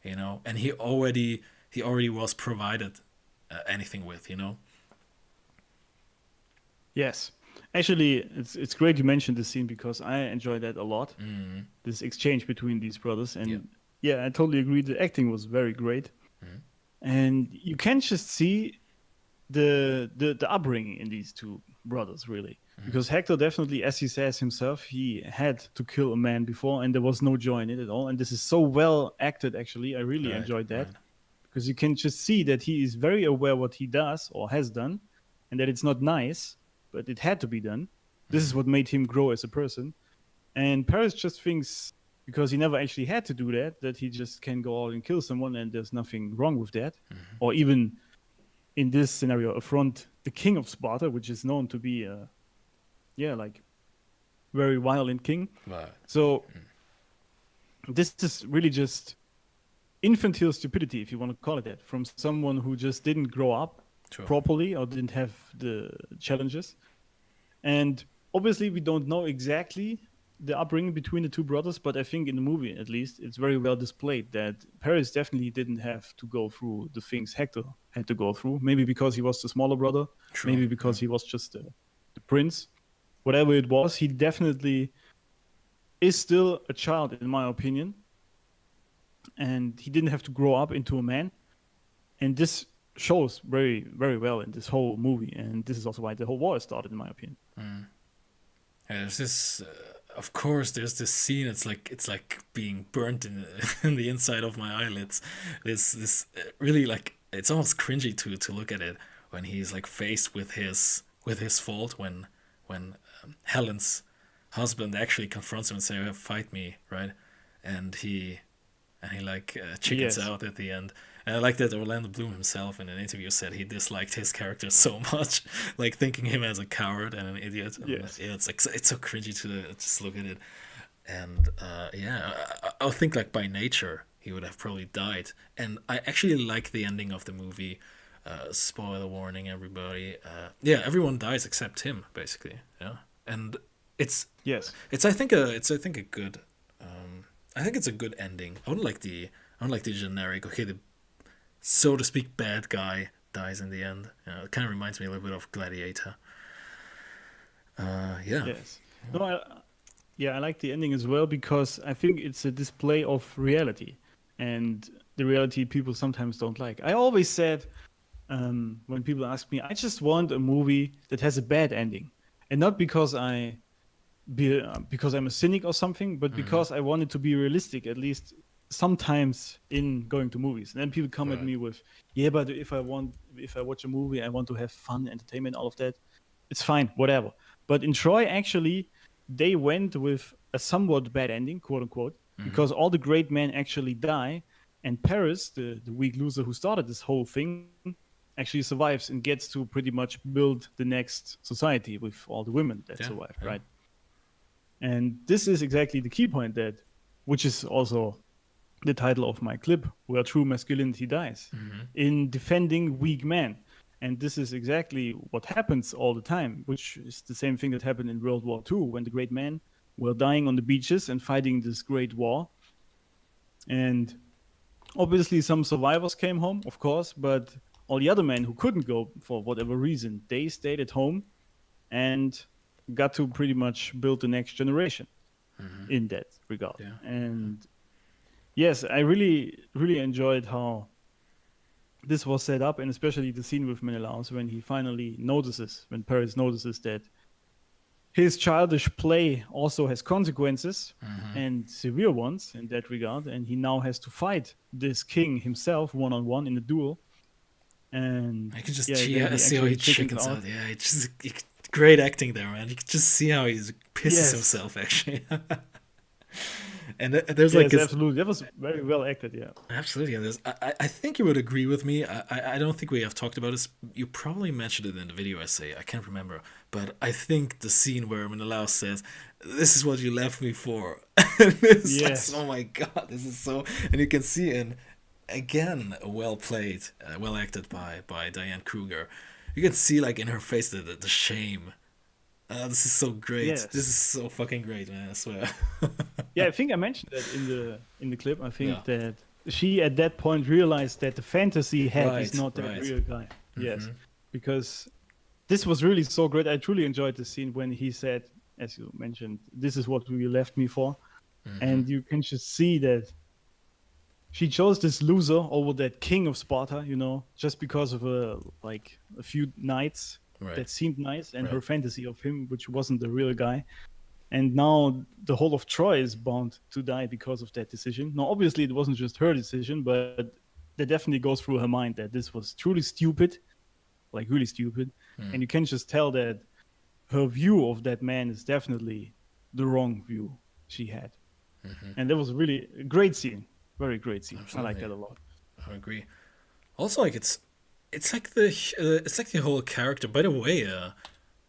and he already was provided anything with. Yes. Actually, it's great you mentioned this scene, because I enjoy that a lot. This exchange between these brothers, and yeah, I totally agree. The acting was very great, and you can just see the upbringing in these two brothers, really, because Hector definitely, as he says himself, he had to kill a man before, and there was no joy in it at all. And this is so well acted. Actually, I really enjoyed that, because you can just see that he is very aware what he does or has done, and that it's not nice, but it had to be done. This is what made him grow as a person. And Paris just thinks, because he never actually had to do that he just can go out and kill someone, and there's nothing wrong with that. Or even in this scenario, affront the king of Sparta, which is known to be like very violent king. Right. So this is really just infantile stupidity, if you want to call it that, from someone who just didn't grow up properly or didn't have the challenges. And obviously we don't know exactly the upbringing between the two brothers, but I think in the movie, at least, it's very well displayed that Paris definitely didn't have to go through the things Hector had to go through. Maybe because he was the smaller brother, maybe because he was just the prince. Whatever it was, he definitely is still a child, in my opinion. And he didn't have to grow up into a man. And this shows very, very well in this whole movie. And this is also why the whole war started, in my opinion. There's this... of course, there's this scene. It's like being burnt in the inside of my eyelids. This really, like, it's almost cringy to look at it when he's like faced with his fault, when Helen's husband actually confronts him and says, "Fight me," right? And he like chickens out at the end. And I like that Orlando Bloom himself in an interview said he disliked his character so much, like thinking him as a coward and an idiot. Yes. Yeah, it's so cringy to just look at it. And I think like by nature he would have probably died. And I actually like the ending of the movie. Spoiler warning, everybody. Everyone dies except him, basically. Yeah, and it's I think a good. I think it's a good ending. I don't like the generic, the so to speak bad guy dies in the end. It kind of reminds me a little bit of Gladiator. Yes. No, I like the ending as well, because I think it's a display of reality, and the reality people sometimes don't like. I always said, when people ask me, I just want a movie that has a bad ending, and not because because I'm a cynic or something, but because I want it to be realistic, at least sometimes in going to movies. And then people come at me with, but if I watch a movie, I want to have fun, entertainment, all of that. It's fine, whatever. But in Troy, actually, they went with a somewhat bad ending, quote unquote, because all the great men actually die, and Paris, the weak loser who started this whole thing, actually survives and gets to pretty much build the next society with all the women that survived, right? And this is exactly the key point, which is also the title of my clip, Where True Masculinity Dies, in defending weak men. And this is exactly what happens all the time, which is the same thing that happened in World War II, when the great men were dying on the beaches and fighting this great war. And obviously some survivors came home, of course, but all the other men who couldn't go for whatever reason, they stayed at home and got to pretty much build the next generation in that regard. Yeah. And yes, I really, really enjoyed how this was set up, and especially the scene with Menelaus when he finally when Paris notices that his childish play also has consequences and severe ones in that regard, and he now has to fight this king himself one-on-one in a duel. And I can just then see how actually he chickens out. Yeah, great acting there, man. You can just see how he pisses himself, actually. And there's yes, absolutely. That was very well acted, yeah. Absolutely. And I think you would agree with me. I don't think we have talked about this. You probably mentioned it in the video essay. I can't remember. But I think the scene where Menelaus says, "This is what you left me for." It's like, oh my God, this is so... And you can see again, well played, well acted by Diane Kruger. You can see like in her face the shame. This is so great. Yes. This is so fucking great, man. I swear. Yeah, I think I mentioned that in the clip. I think that she at that point realized that the fantasy he had is not that real guy. Yes, because this was really so great. I truly enjoyed the scene when he said, as you mentioned, "This is what you left me for," and you can just see that she chose this loser over that king of Sparta, just because of a few nights that seemed nice and her fantasy of him, which wasn't the real guy. And now the whole of Troy is bound to die because of that decision. Now, obviously, it wasn't just her decision, but that definitely goes through her mind that this was truly stupid, like really stupid. And you can just tell that her view of that man is definitely the wrong view she had. And that was really a great scene. Very great scene. Absolutely. I like that a lot. I agree. Also, like it's like the whole character. By the way,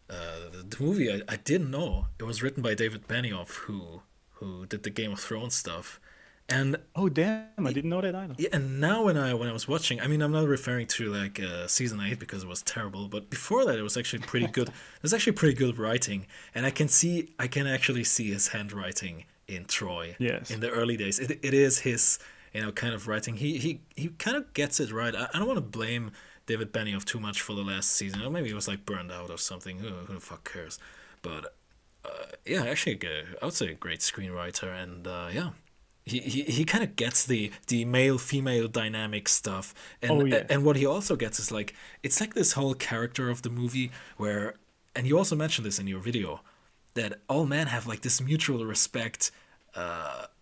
the movie I didn't know it was written by David Benioff, who did the Game of Thrones stuff. And oh damn, I didn't know that either. Yeah, and now when I was watching, I mean, I'm not referring to like season 8 because it was terrible, but before that it was actually pretty good. It was actually pretty good writing, and I can actually see his handwriting in Troy. Yes. In the early days, it is his kind of writing. He kind of gets it right. I don't want to blame David Benioff too much for the last season, or maybe he was like burned out or something. Who the fuck cares? But yeah, actually, I would say a great screenwriter, and yeah. He kind of gets the male-female dynamic stuff, and and what he also gets is like it's like this whole character of the movie where, and you also mentioned this in your video, that all men have like this mutual respect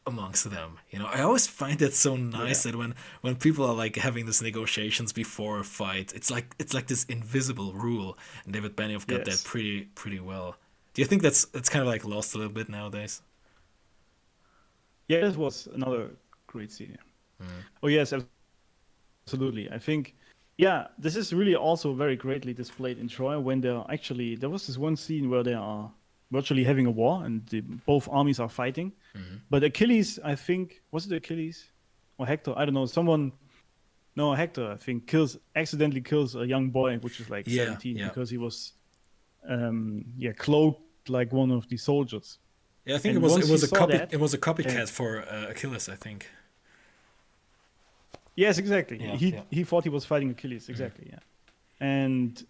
amongst them. I always find it so nice that when people are like having these negotiations before a fight, it's like this invisible rule, and David Benioff got that pretty well. Do you think that's kind of like lost a little bit nowadays? Yeah, this was another great scene. Oh, yes, absolutely. I think, this is really also very greatly displayed in Troy when there was this one scene where they are virtually having a war and both armies are fighting. But Achilles, I think, was it Achilles or Hector? I don't know. Hector, I think, accidentally kills a young boy, which is like 17, because he was, cloaked like one of the soldiers. Yeah, I think it was a copycat for Achilles, I think. Yes, exactly. He thought he was fighting Achilles, exactly. Yeah. And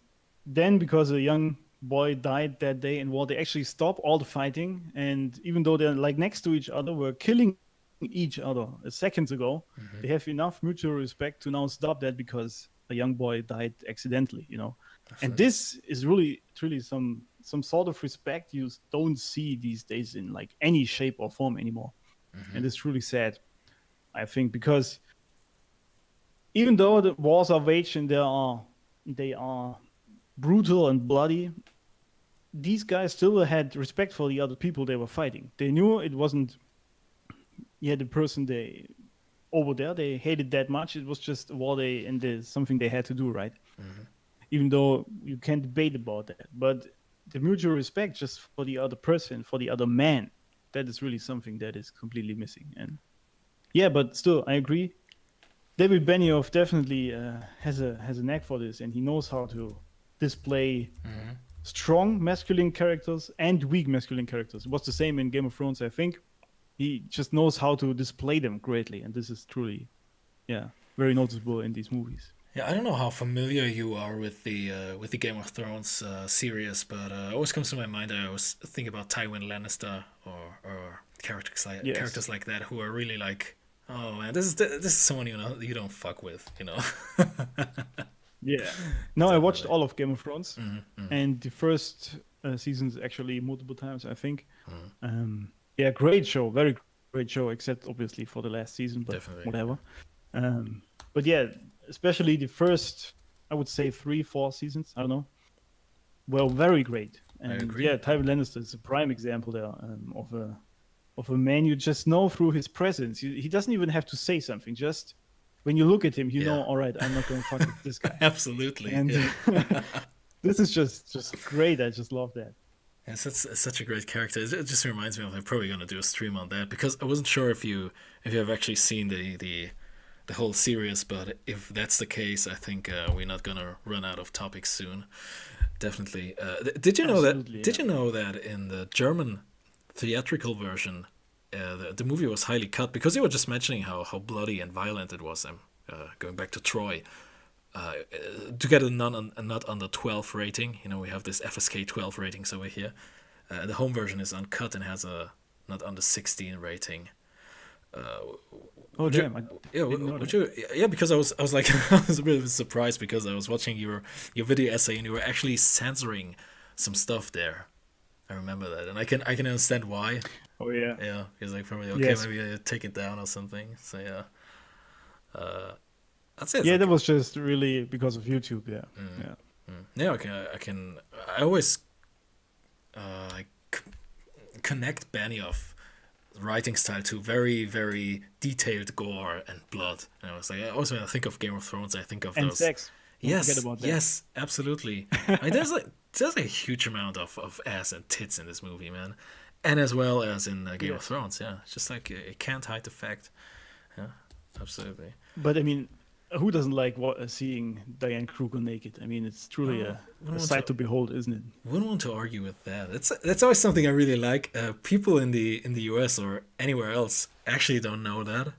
then because a young boy died that day in war, they actually stopped all the fighting. And even though they're like next to each other, were killing each other seconds ago, they have enough mutual respect to now stop that because a young boy died accidentally. And this is really truly some sort of respect you don't see these days in like any shape or form anymore. And it's truly sad, I think, because even though the wars are waged and they are brutal and bloody, these guys still had respect for the other people they were fighting. They knew it wasn't the person they over there they hated that much. It was just a war something they had to do, right? Even though you can't debate about that, but the mutual respect just for the other person, for the other man, that is really something that is completely missing. And but still, I agree. David Benioff definitely has a knack for this, and he knows how to display strong masculine characters and weak masculine characters. It was the same in Game of Thrones, I think. He just knows how to display them greatly, and this is truly, very noticeable in these movies. Yeah, I don't know how familiar you are with the Game of Thrones series, but it always comes to my mind. I always think about Tywin Lannister or characters like that who are really like, oh man, this is someone you don't fuck with, Yeah. No, I watched all of Game of Thrones, and the first seasons, actually multiple times, I think. Yeah, great show, very great show, except obviously for the last season, but Definitely. whatever. But yeah, especially the first, I would say 3-4 seasons, I don't know, were very great. And I agree. yeah, Tywin Lannister is a prime example there of a man you just know through his presence. He doesn't even have to say something. Just when you look at him, you know, all right, I'm not going to fuck with this guy. Absolutely. And this is just great. I just love that. It's such a great character. It just reminds me of I'm probably going to do a stream on that because I wasn't sure if you have actually seen the whole series, but if that's the case, I think we're not going to run out of topics soon. Definitely. Did you know that? Yeah. Did you know that in the German theatrical version, the movie was highly cut because you were just mentioning how bloody and violent it was. Going back to Troy, to get a not under 12 rating. You know, we have this FSK 12 ratings over here. The home version is uncut and has a not under 16 rating. Oh damn! Because I was like I was a bit surprised because I was watching your video essay and you were actually censoring some stuff there. I remember that, and I can understand why. Oh yeah. Yeah, because like probably maybe I take it down or something. So yeah. That's it. Yeah, that was just really because of YouTube. Yeah. Yeah. I always connect Benioff writing style to very, very detailed gore and blood. And I was like, also when I think of Game of Thrones, I think of and those. Sex. Yes, absolutely. I mean, there's a huge amount of ass and tits in this movie, man, and as well as in Game of Thrones. Yeah, it's just like it can't hide the fact. Yeah, absolutely. But I mean, who doesn't like seeing Diane Kruger naked? I mean, it's truly a sight to behold, isn't it? Wouldn't want to argue with that. That's always something I really like. People in the US or anywhere else actually don't know that.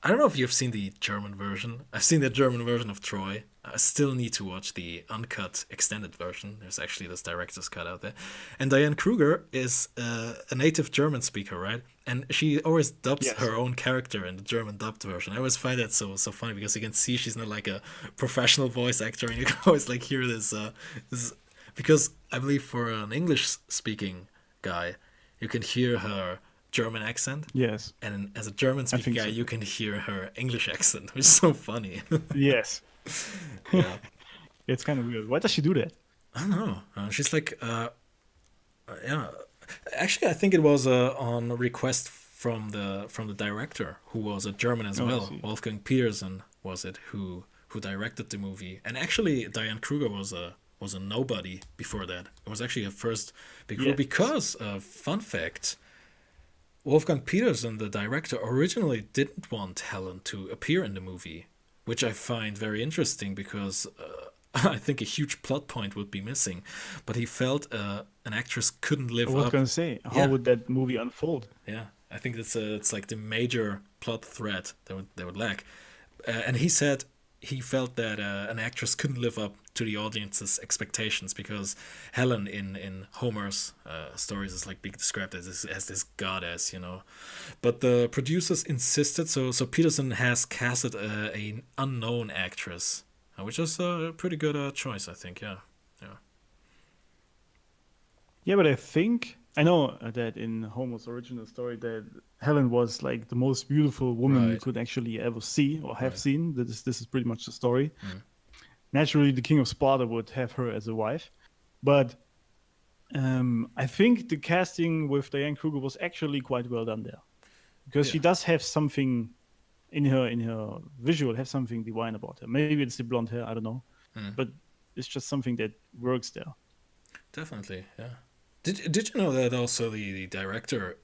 I don't know if you've seen the German version. I've seen the German version of Troy. I still need to watch the uncut extended version. There's actually this director's cut out there. And Diane Kruger is a native German speaker, right? And she always dubs her own character in the German dubbed version. I always find that so funny because you can see she's not like a professional voice actor, and you can always like hear this because I believe for an English speaking guy, you can hear her German accent. Yes. And as a German speaking guy, you can hear her English accent, which is so funny. Yes. Yeah. It's kind of weird. Why does she do that? I don't know. She's like, yeah. Actually, I think it was on a request from the director, who was a German as well. Wolfgang Petersen was it who directed the movie. And actually, Diane Kruger was a nobody before that. It was actually a first big role because, fun fact, Wolfgang Petersen, the director, originally didn't want Helen to appear in the movie, which I find very interesting because I think a huge plot point would be missing. But he felt an actress couldn't live up. I was going to say, how would that movie unfold? Yeah, I think it's like the major plot thread they would lack. And he said he felt that an actress couldn't live up to the audience's expectations because Helen in Homer's stories is like being described as this goddess, you know. But the producers insisted, so Petersen has casted an unknown actress, which is a pretty good choice, I think. Yeah. Yeah, but I know that in Homer's original story that Helen was like the most beautiful woman you could actually ever see or have seen. This is pretty much the story. Naturally, the king of Sparta would have her as a wife, but I think the casting with Diane Kruger was actually quite well done there, because she does have something in her visual, have something divine about her. Maybe it's the blonde hair, I don't know, but it's just something that works there. Definitely, yeah. Did you know that also the director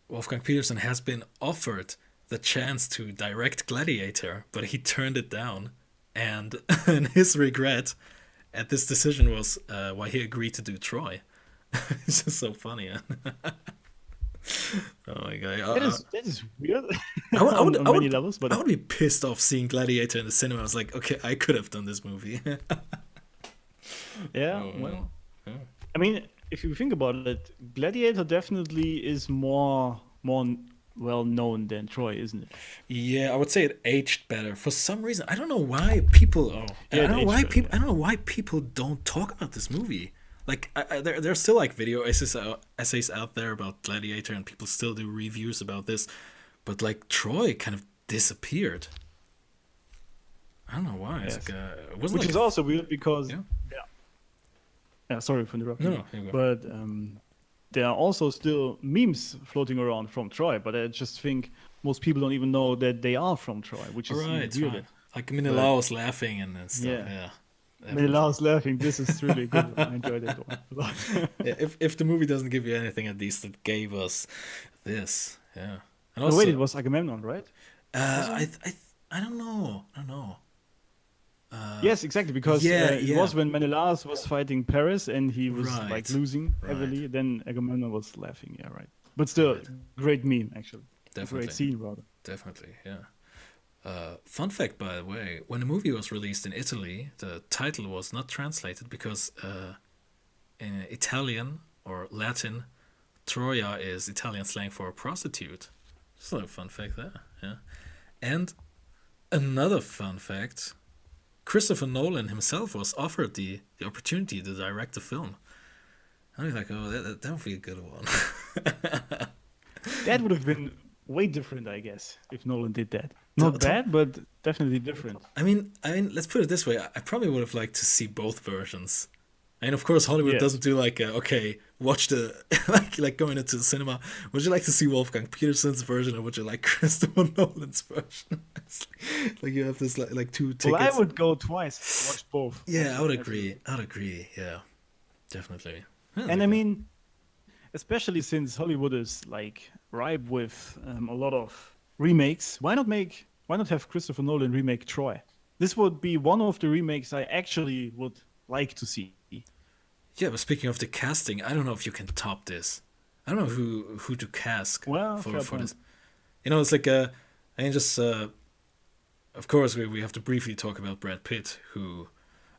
Wolfgang Petersen has been offered the chance to direct Gladiator, but he turned it down, and his regret at this decision was why he agreed to do Troy. It's just so funny. Oh my god, that is weird. I would, on many levels, but I would be pissed off seeing Gladiator in the cinema. I was like, okay, I could have done this movie. Well, I mean, if you think about it, Gladiator definitely is more well known than Troy, isn't it? Yeah, I would say it aged better. For some reason, I don't know why people. I don't know why people don't talk about this movie. like there's still like video essays out there about Gladiator, and people still do reviews about this, but like Troy kind of disappeared. I don't know why. Yes. It's like, it wasn't Which like is also weird because yeah. sorry for interrupting. No, here you go. But there are also still memes floating around from Troy, but I just think most people don't even know that they are from Troy, which is Right, weird. right. Like Menelaus laughing and stuff. Yeah. Yeah. Menelaus laughing. This is really good. I enjoyed that one a lot. If the movie doesn't give you anything, at least it gave us this. Yeah. And Oh, wait, it was Agamemnon, right? I don't know. Yes, exactly, because it was when Menelaus was fighting Paris and he was like losing heavily. Then Agamemnon was laughing. Yeah, right. But still, great meme actually. Definitely. Great scene, rather. Definitely, yeah. Fun fact, by the way, when the movie was released in Italy, the title was not translated because in Italian or Latin, Troia is Italian slang for prostitute. Just a little fun fact there, yeah. And another fun fact, Christopher Nolan himself was offered the opportunity to direct the film. I was like, oh, that would be a good one. That would have been way different, I guess, if Nolan did that. Not bad, but definitely different. I mean, let's put it this way. I probably would have liked to see both versions. And of course, Hollywood doesn't do like, okay, watch the, like going into the cinema. Would you like to see Wolfgang Petersen's version or would you like Christopher Nolan's version? Like you have this like two tickets. Well, I would go twice, watch both. Yeah, I would agree. Yeah, definitely. Yeah, and I mean, especially since Hollywood is like ripe with a lot of remakes, why not have Christopher Nolan remake Troy? This would be one of the remakes I actually would like to see. Yeah, but speaking of the casting, I don't know if you can top this. I don't know who to cast for this. You know, it's like I mean, just of course we have to briefly talk about Brad Pitt, who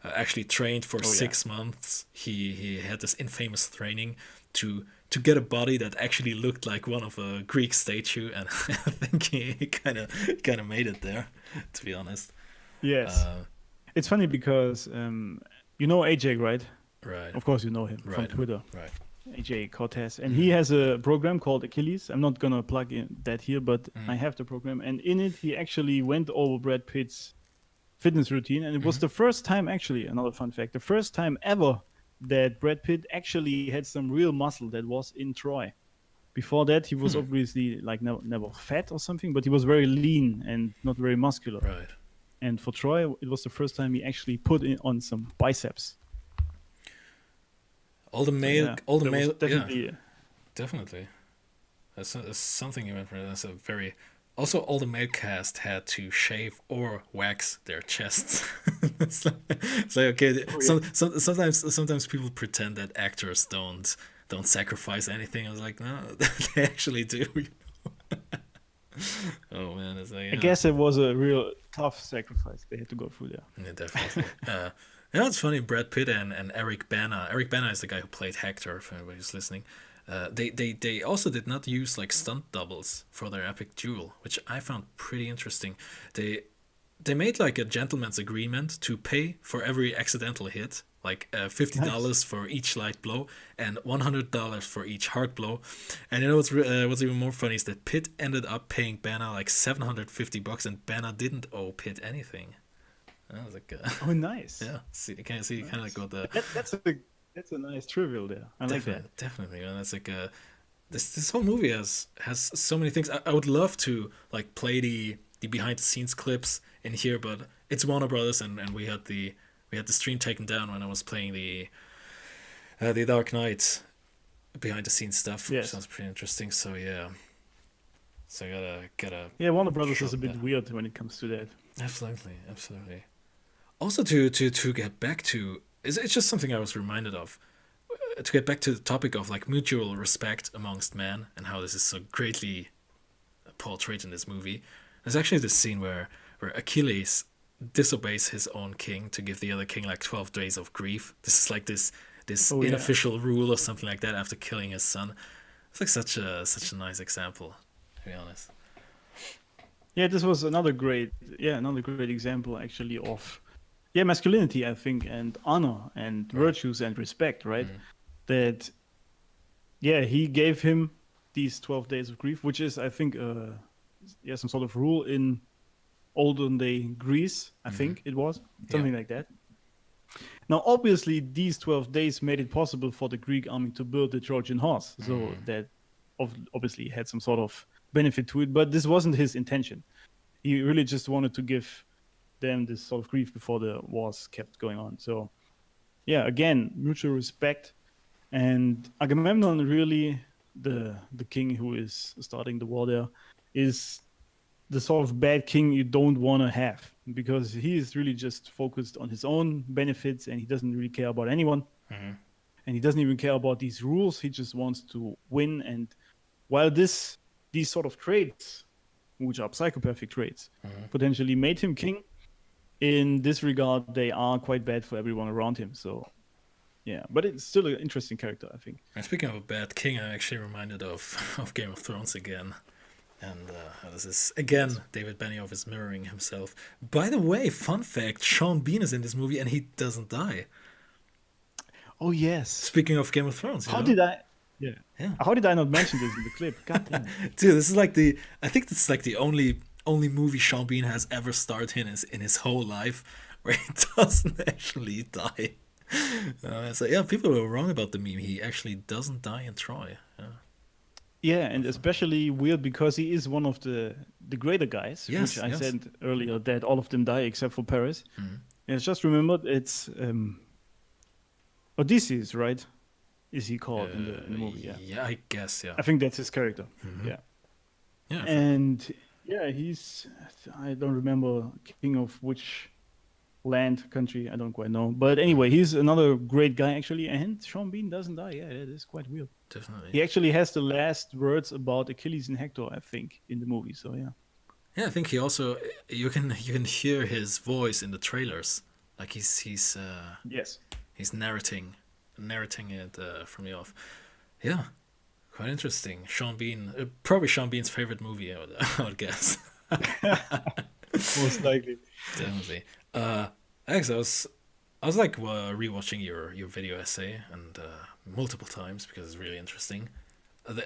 actually trained for 6 months. He had this infamous training to get a body that actually looked like one of a Greek statue, and I think he kind of made it there, to be honest. Yes, it's funny because you know AJ, right? Right. Of course, you know him from Twitter. Right. AJ Cortez, and he has a program called Achilles. I'm not gonna plug in that here, but I have the program, and in it he actually went over Brad Pitt's fitness routine, and it was the first time, actually, another fun fact, the first time ever that Brad Pitt actually had some real muscle that was in Troy. Before that, he was obviously like never fat or something, but he was very lean and not very muscular. Right. And for Troy, it was the first time he actually put on some biceps. All the male, definitely. Definitely. That's something you went for. That's a very. Also, all the male cast had to shave or wax their chests. It's like okay. Sometimes people pretend that actors don't sacrifice anything. I was like, no, they actually do. Oh man, it's like. I guess it was a real tough sacrifice they had to go through there. Yeah, definitely. You know, it's funny, Brad Pitt and Eric Bana. Eric Bana is the guy who played Hector, if anybody's listening. They also did not use like stunt doubles for their epic duel, which I found pretty interesting. They made like a gentleman's agreement to pay for every accidental hit, like $50 for each light blow and $100 for each hard blow. And you know what's even more funny is that Pitt ended up paying Bana like $750, and Bana didn't owe Pitt anything. I was like, oh, nice. Yeah, see, kind of like got the. That's a nice trivial there. I like that. Definitely, man. That's like this whole movie has so many things. I would love to like play the behind the scenes clips in here, but it's Warner Brothers, and we had the stream taken down when I was playing the Dark Knight behind the scenes stuff. Yes. Which sounds pretty interesting. So yeah. So I gotta. Yeah, Warner Brothers is a bit weird when it comes to that. Absolutely. Also, to get back to, it's just something I was reminded of. To get back to the topic of like mutual respect amongst men and how this is so greatly portrayed in this movie. There's actually this scene where Achilles disobeys his own king to give the other king like 12 days of grief. This is like this unofficial rule or something like that after killing his son. It's like such a nice example, to be honest. Yeah, this was another great example actually of masculinity, I think, and honor and virtues and respect, right? That, he gave him these 12 days of grief, which is, I think, some sort of rule in olden day Greece, I think it was, something like that. Now, obviously, these 12 days made it possible for the Greek army to build the Trojan horse, so that obviously had some sort of benefit to it, but this wasn't his intention. He really just wanted to give them this sort of grief before the wars kept going on. So, again, mutual respect. And Agamemnon, really, the king who is starting the war there, is the sort of bad king you don't want to have, because he is really just focused on his own benefits and he doesn't really care about anyone. And he doesn't even care about these rules. He just wants to win. And while these sort of traits, which are psychopathic traits, potentially made him king, in this regard, they are quite bad for everyone around him. So, but it's still an interesting character, I think. And speaking of a bad king, I'm actually reminded of Game of Thrones again. And this is, again, David Benioff is mirroring himself. By the way, fun fact, Sean Bean is in this movie and he doesn't die. Oh, yes. Speaking of Game of Thrones. How did I not mention this in the clip? God damn. Dude, this is like I think this is like the only movie Sean Bean has ever starred in his whole life where he doesn't actually die. So people were wrong about the meme. He actually doesn't die in Troy. Yeah, and especially weird because he is one of the greater guys, which I said earlier that all of them die except for Paris. And it's just remembered it's Odysseus, right? Is he called in the movie? Yeah, I guess, yeah. I think that's his character. Yeah. And he's, I don't remember king of which country, I don't quite know. But anyway, he's another great guy, actually. And Sean Bean doesn't die. Yeah, that is quite weird. Definitely. He actually has the last words about Achilles and Hector, I think, in the movie. So, yeah. Yeah, I think he also, you can hear his voice in the trailers. Like he's yes. He's narrating it from the off. Yeah, quite interesting. Sean Bean, probably Sean Bean's favorite movie, I would guess. Most likely. Definitely. Actually, I was like rewatching your video essay and multiple times because it's really interesting.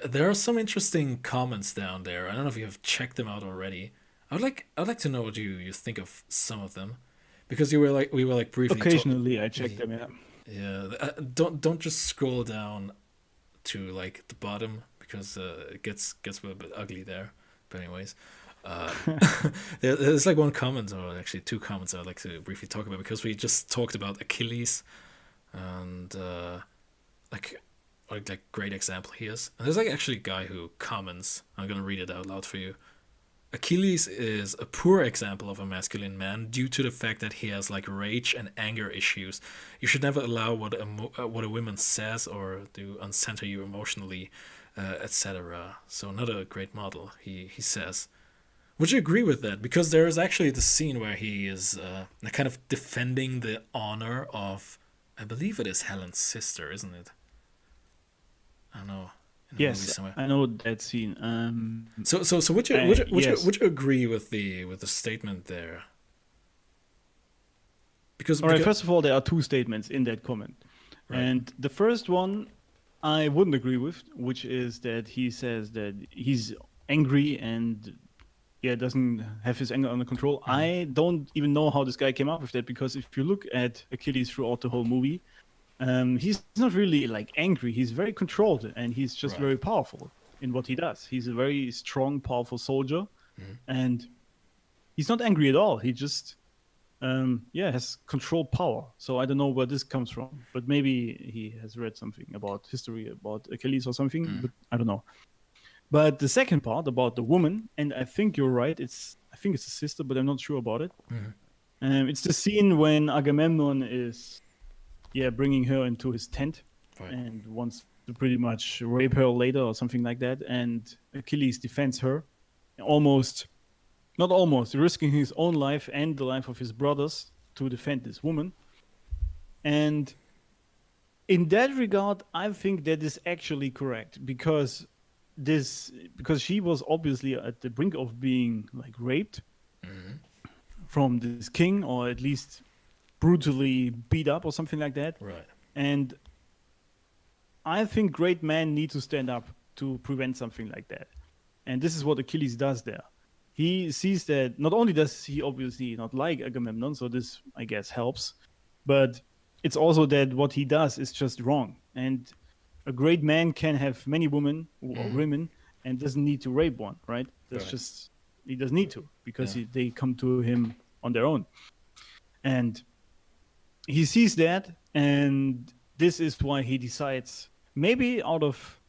There are some interesting comments down there. I don't know if you have checked them out already. I'd like to know what you think of some of them, because we were like briefly. Occasionally, I check them. Yeah. Yeah. Don't just scroll down to like the bottom because it gets a little bit ugly there. But anyways. There's like one comment, or actually two comments I'd like to briefly talk about, because we just talked about Achilles and like great example he is. And there's like actually a guy who comments, I'm gonna read it out loud for you. Achilles is a poor example of a masculine man due to the fact that he has like rage and anger issues. You should never allow what a woman says or do uncenter you emotionally, etc. So not a great model, he says. Would you agree with that? Because there is actually the scene where he is kind of defending the honor of, I believe it is Helen's sister, isn't it? I don't know. Yes, I know that scene. So would you agree with the statement there? Because first of all, there are two statements in that comment, right. And the first one I wouldn't agree with, which is that he says that he's angry and doesn't have his anger under control. I don't even know how this guy came up with that, because if you look at Achilles throughout the whole movie, he's not really like angry. He's very controlled and he's just very powerful in what he does. He's a very strong, powerful soldier, and he's not angry at all. He just has controlled power. So I don't know where this comes from, but maybe he has read something about history about Achilles or something, but I don't know. But the second part about the woman, and I think you're right, I think it's a sister, but I'm not sure about it. It's the scene when Agamemnon is bringing her into his tent and wants to pretty much rape her later or something like that. And Achilles defends her, risking his own life and the life of his brothers to defend this woman. And in that regard, I think that is actually correct, because she was obviously at the brink of being like raped from this king, or at least brutally beat up or something like that. Right. And I think great men need to stand up to prevent something like that. And this is what Achilles does there. He sees that not only does he obviously not like Agamemnon, so this, I guess, helps, but it's also that what he does is just wrong. And a great man can have many women or women and doesn't need to rape one, right? That's just, he doesn't need to, because they come to him on their own. And he sees that, and this is why he decides, maybe out of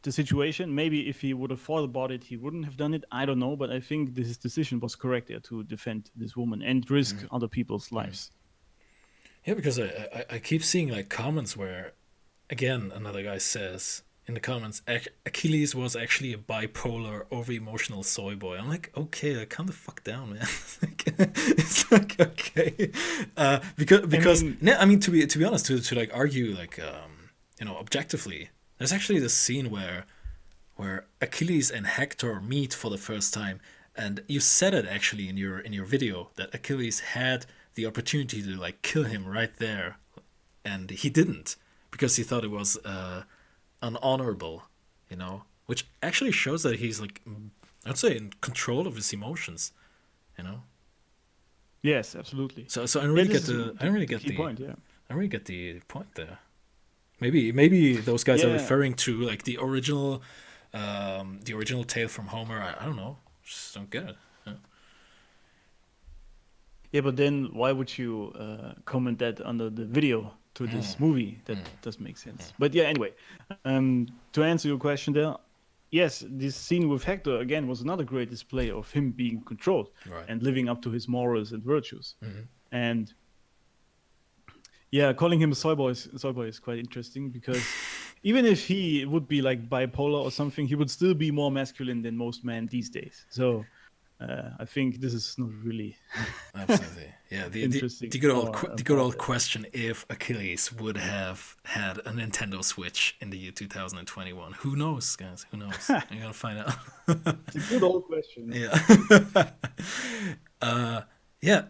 the situation, maybe if he would have thought about it, he wouldn't have done it. I don't know, but I think his decision was correct there to defend this woman and risk other people's lives. Yeah, because I keep seeing like comments where, again, another guy says in the comments, Achilles was actually a bipolar, over-emotional soy boy. I'm like, okay, like, calm the fuck down, man. It's like, okay, because I mean, to be honest, to like argue like objectively, there's actually this scene where Achilles and Hector meet for the first time, and you said it actually in your video that Achilles had the opportunity to like kill him right there, and he didn't because he thought it was unhonorable, which actually shows that he's like, I'd say, in control of his emotions, Yes, absolutely. So I don't really get the point. Yeah, I don't really get the point there. Maybe those guys are Yeah. referring to like the original tale from Homer. I don't know. Just don't get it. Yeah, but then why would you comment that under the video to this movie? That doesn't make sense. But yeah, anyway, to answer your question there, yes, this scene with Hector again was another great display of him being controlled and living up to his morals and virtues. And yeah, calling him a soy boy is quite interesting, because even if he would be like bipolar or something, he would still be more masculine than most men these days. So I think this is not really Absolutely. Yeah, interesting. the good old question, if Achilles would have had a Nintendo Switch in the year 2021. Who knows, guys? Who knows? You're gonna find out. It's a good old question. Yeah. Yeah,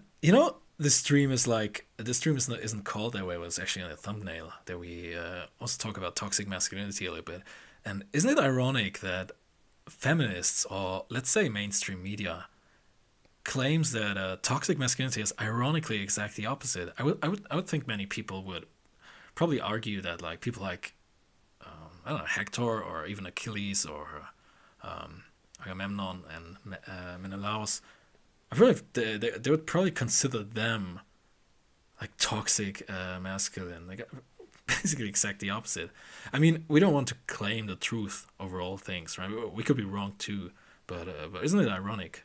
the stream isn't called that way, but it's actually on the thumbnail that we also talk about toxic masculinity a little bit. And isn't it ironic that feminists, or let's say mainstream media, claims that toxic masculinity is ironically exactly the opposite? I would think many people would probably argue that like people like I don't know, Hector or even Achilles or Agamemnon and Menelaus, I feel like they would probably consider them like toxic masculine, like basically exactly the opposite. I mean, we don't want to claim the truth over all things, right? We could be wrong too, but isn't it ironic?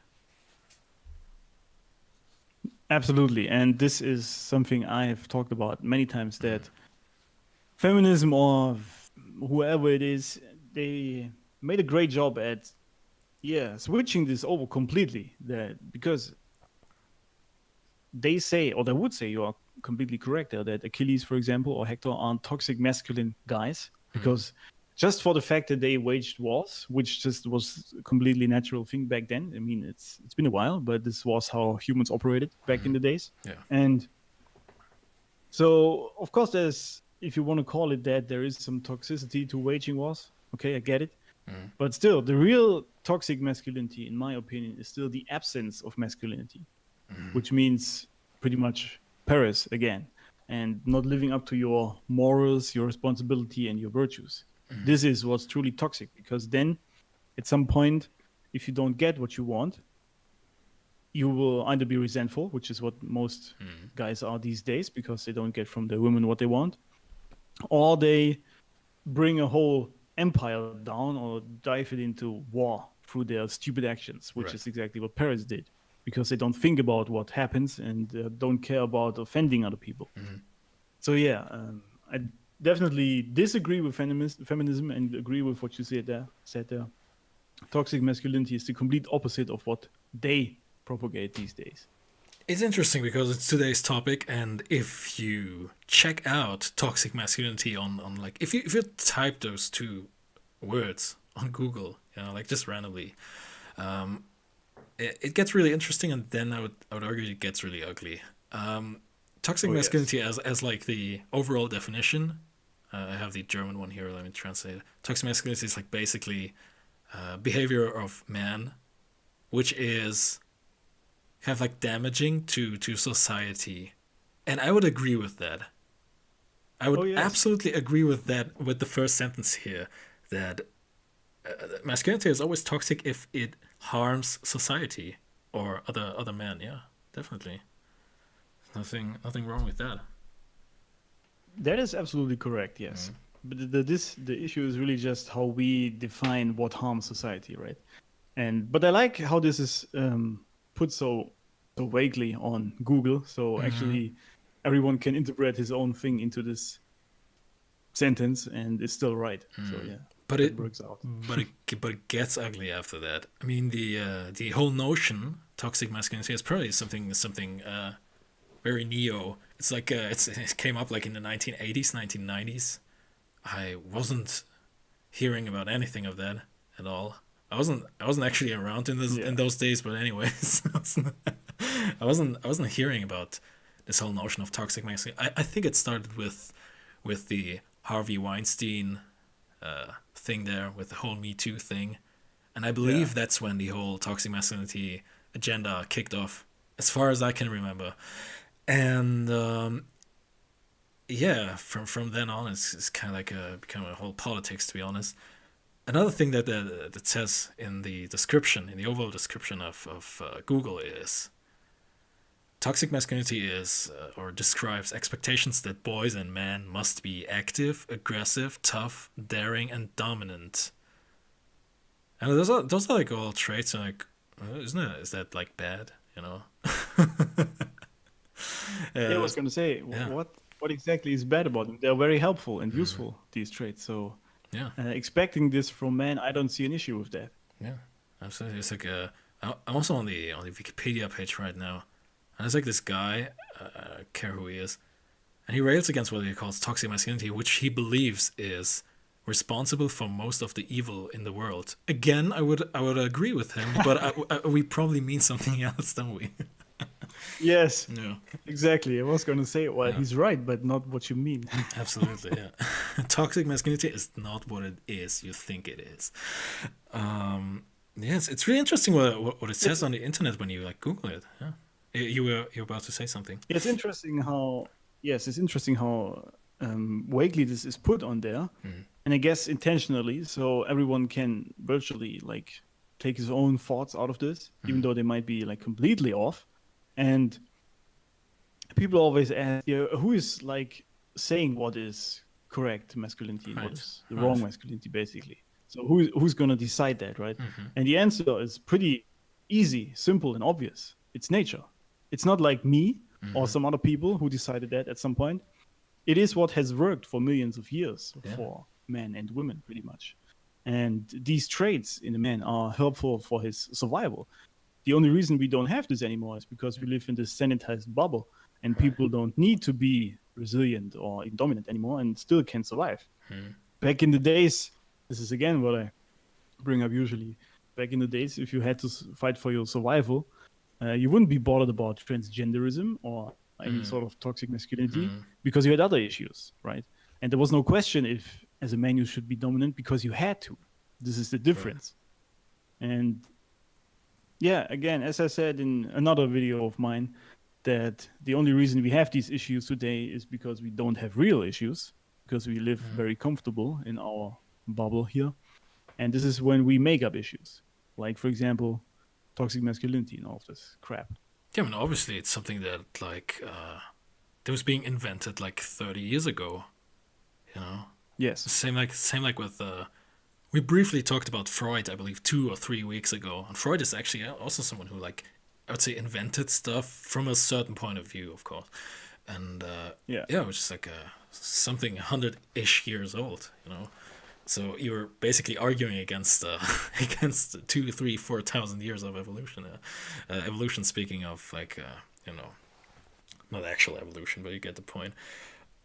Absolutely. And this is something I have talked about many times, that feminism or whoever it is, they made a great job at switching this over completely, because they say, or they would say, you are completely correct there, that Achilles, for example, or Hector aren't toxic masculine guys, because just for the fact that they waged wars, which just was a completely natural thing back then. I mean, it's been a while, but this was how humans operated back in the days. Yeah. And so, of course, there's, if you want to call it that, there is some toxicity to waging wars. Okay, I get it. But still, the real toxic masculinity, in my opinion, is still the absence of masculinity, which means pretty much Paris again, and not living up to your morals, your responsibility, and your virtues. This is what's truly toxic, because then at some point, if you don't get what you want, you will either be resentful, which is what most guys are these days, because they don't get from their women what they want, or they bring a whole empire down or dive it into war through their stupid actions, which is exactly what Paris did, because they don't think about what happens and don't care about offending other people. So yeah, I definitely disagree with feminism and agree with what you said there. Toxic masculinity is the complete opposite of what they propagate these days. It's interesting because it's today's topic, and if you check out toxic masculinity on like if you type those two words on Google, like just randomly, it gets really interesting, and then I would argue it gets really ugly. toxic Oh, masculinity as like the overall definition. I have the German one here. Let me translate it. Toxic masculinity is like basically behavior of man, which is kind of like damaging to society, and I would agree with that. I would absolutely agree with that. With the first sentence here, that masculinity is always toxic if it harms society or other men. Yeah, definitely. Nothing wrong with that. That is absolutely correct. Yes, but the issue is really just how we define what harms society, right? But I like how this is put so vaguely on Google, so actually everyone can interpret his own thing into this sentence, and it's still right. So yeah, but it works out. but it gets ugly after that. I mean, the whole notion toxic masculinity is probably something very neo. It's like it came up like in the 1980s, 1990s. I wasn't hearing about anything of that at all. I wasn't actually around in those days, but anyways, I wasn't hearing about this whole notion of toxic masculinity. I think it started with the Harvey Weinstein thing there, with the whole Me Too thing, and I believe that's when the whole toxic masculinity agenda kicked off, as far as I can remember. And from then on, it's kind of like become a whole politics, to be honest. Another thing that says in the description, in the overall description of Google, is toxic masculinity is or describes expectations that boys and men must be active, aggressive, tough, daring, and dominant. And those are like all traits. Like, is that like bad? You know. I was going to say, what exactly is bad about them? They're very helpful and useful, these traits. So, expecting this from men, I don't see an issue with that. Yeah, absolutely. It's like I'm also on the Wikipedia page right now, and there's like this guy, I don't care who he is, and he rails against what he calls toxic masculinity, which he believes is responsible for most of the evil in the world. Again, I would agree with him, but we probably mean something else, don't we? Yes, exactly. I was going to say, he's right, but not what you mean. Absolutely, yeah. Toxic masculinity is not what it is you think it is. Yes, it's really interesting what it says on the internet when you like Google it. Yeah. You were about to say something. It's interesting how vaguely this is put on there, and I guess intentionally, so everyone can virtually like take his own thoughts out of this, even though they might be like completely off. And people always ask, who is like saying what is correct masculinity and what is the wrong masculinity, basically. So who's going to decide that, right? And the answer is pretty easy, simple, and obvious. It's nature. It's not like me or some other people who decided that at some point. It is what has worked for millions of years for men and women, pretty much. And these traits in a man are helpful for his survival. The only reason we don't have this anymore is because we live in this sanitized bubble, and people don't need to be resilient or dominant anymore and still can survive. Back in the days, this is again what I bring up usually. Back in the days, if you had to fight for your survival, you wouldn't be bothered about transgenderism or any sort of toxic masculinity because you had other issues, right? And there was no question if, as a man, you should be dominant because you had to. This is the difference. And yeah, again, as I said in another video of mine, that the only reason we have these issues today is because we don't have real issues, because we live very comfortable in our bubble here. And this is when we make up issues, like, for example, toxic masculinity and all of this crap. Yeah, I mean, obviously it's something that, like, that was being invented, like, 30 years ago, you know? Yes. Same like with... we briefly talked about Freud, I believe, 2 or 3 weeks ago. And Freud is actually also someone who, like, I would say invented stuff from a certain point of view, of course. And, which is like something 100-ish years old, you know? So you're basically arguing against 2, 3, 4,000 years of evolution. Evolution, speaking of, like, not actual evolution, but you get the point.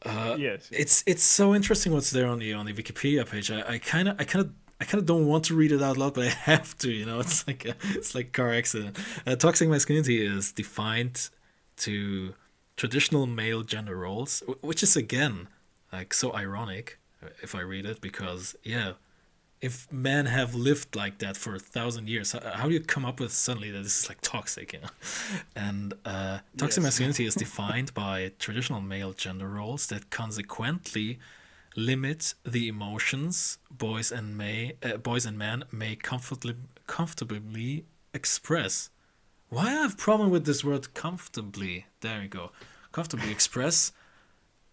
Yes. It's so interesting what's there on the Wikipedia page. I kind of don't want to read it out loud, but I have to. You know, it's like car accident. Toxic masculinity is defined to traditional male gender roles, which is again like so ironic if I read it, because if men have lived like that for 1,000 years, how do you come up with suddenly that this is like toxic, And toxic masculinity is defined by traditional male gender roles that consequently limit the emotions boys and men may comfortably express. Why I have a problem with this word comfortably? There you go. Comfortably express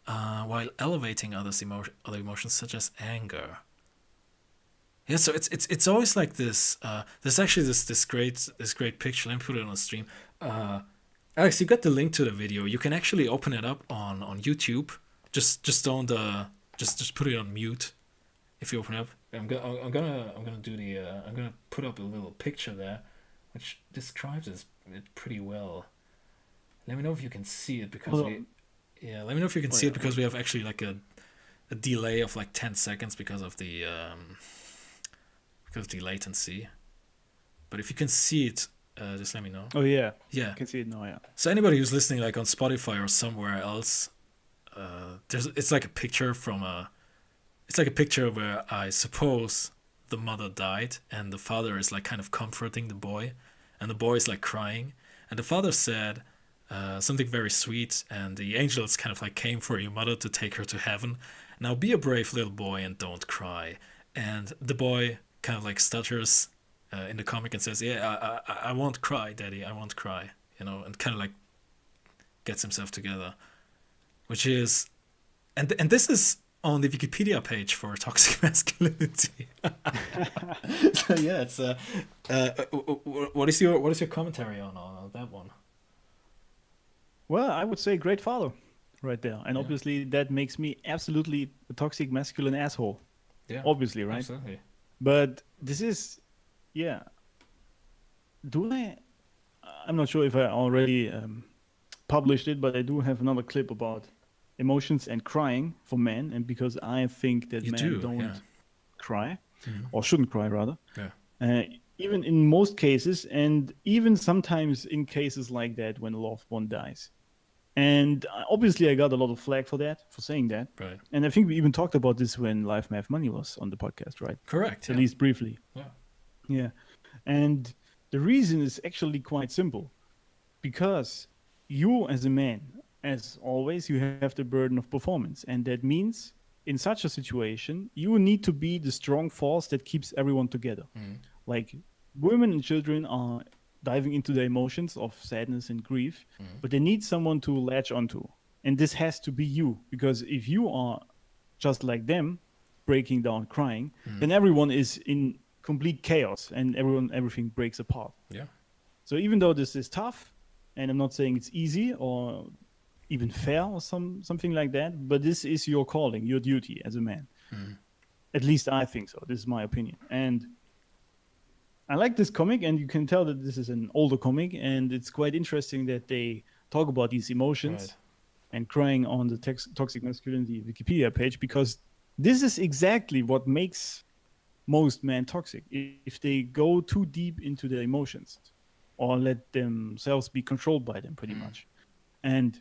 while elevating other emotions such as anger. Yeah, so it's always like this. There's actually this great picture. Let me put it on the stream. Alex, you got the link to the video. You can actually open it up on YouTube. Just don't just put it on mute. If you open it up, I'm gonna put up a little picture there, which describes it pretty well. Let me know if you can see it because let me know if you can see it because we have actually like a delay of like 10 seconds because of the latency. But if you can see it, just let me know. Oh yeah, yeah, I can see it now. Yeah. So anybody who's listening like on Spotify or somewhere else, it's like a picture where I suppose the mother died and the father is like kind of comforting the boy, and the boy is like crying, and the father said something very sweet, and the angels kind of like came for your mother to take her to heaven. Now be a brave little boy and don't cry. And the boy kind of like stutters in the comic and says, I won't cry, Daddy, I won't cry, and kind of like gets himself together, which is, and this is on the Wikipedia page for toxic masculinity. So yeah, it's what is your commentary on that one? Well, I would say great father right there, and obviously that makes me absolutely a toxic masculine asshole. Yeah, obviously, right? Absolutely. But this is, I'm not sure if I already published it, but I do have another clip about emotions and crying for men, and because I think that men don't cry, or shouldn't cry rather. Yeah. Even in most cases, and even sometimes in cases like that when a loved one dies. And obviously I got a lot of flack for saying that. Right. And I think we even talked about this when Life Math Money was on the podcast, right? Correct. At least briefly. Yeah. Yeah. And the reason is actually quite simple. Because you as a man, as always, you have the burden of performance. And that means in such a situation, you need to be the strong force that keeps everyone together. Mm. Like women and children are diving into the emotions of sadness and grief, but they need someone to latch onto. And this has to be you, because if you are just like them, breaking down, crying, then everyone is in complete chaos and everything breaks apart. Yeah. So even though this is tough, and I'm not saying it's easy or even fair or something like that, but this is your calling, your duty as a man. At least I think so. This is my opinion. And I like this comic, and you can tell that this is an older comic, and it's quite interesting that they talk about these emotions and crying on the toxic masculinity Wikipedia page, because this is exactly what makes most men toxic. If they go too deep into their emotions or let themselves be controlled by them pretty much. And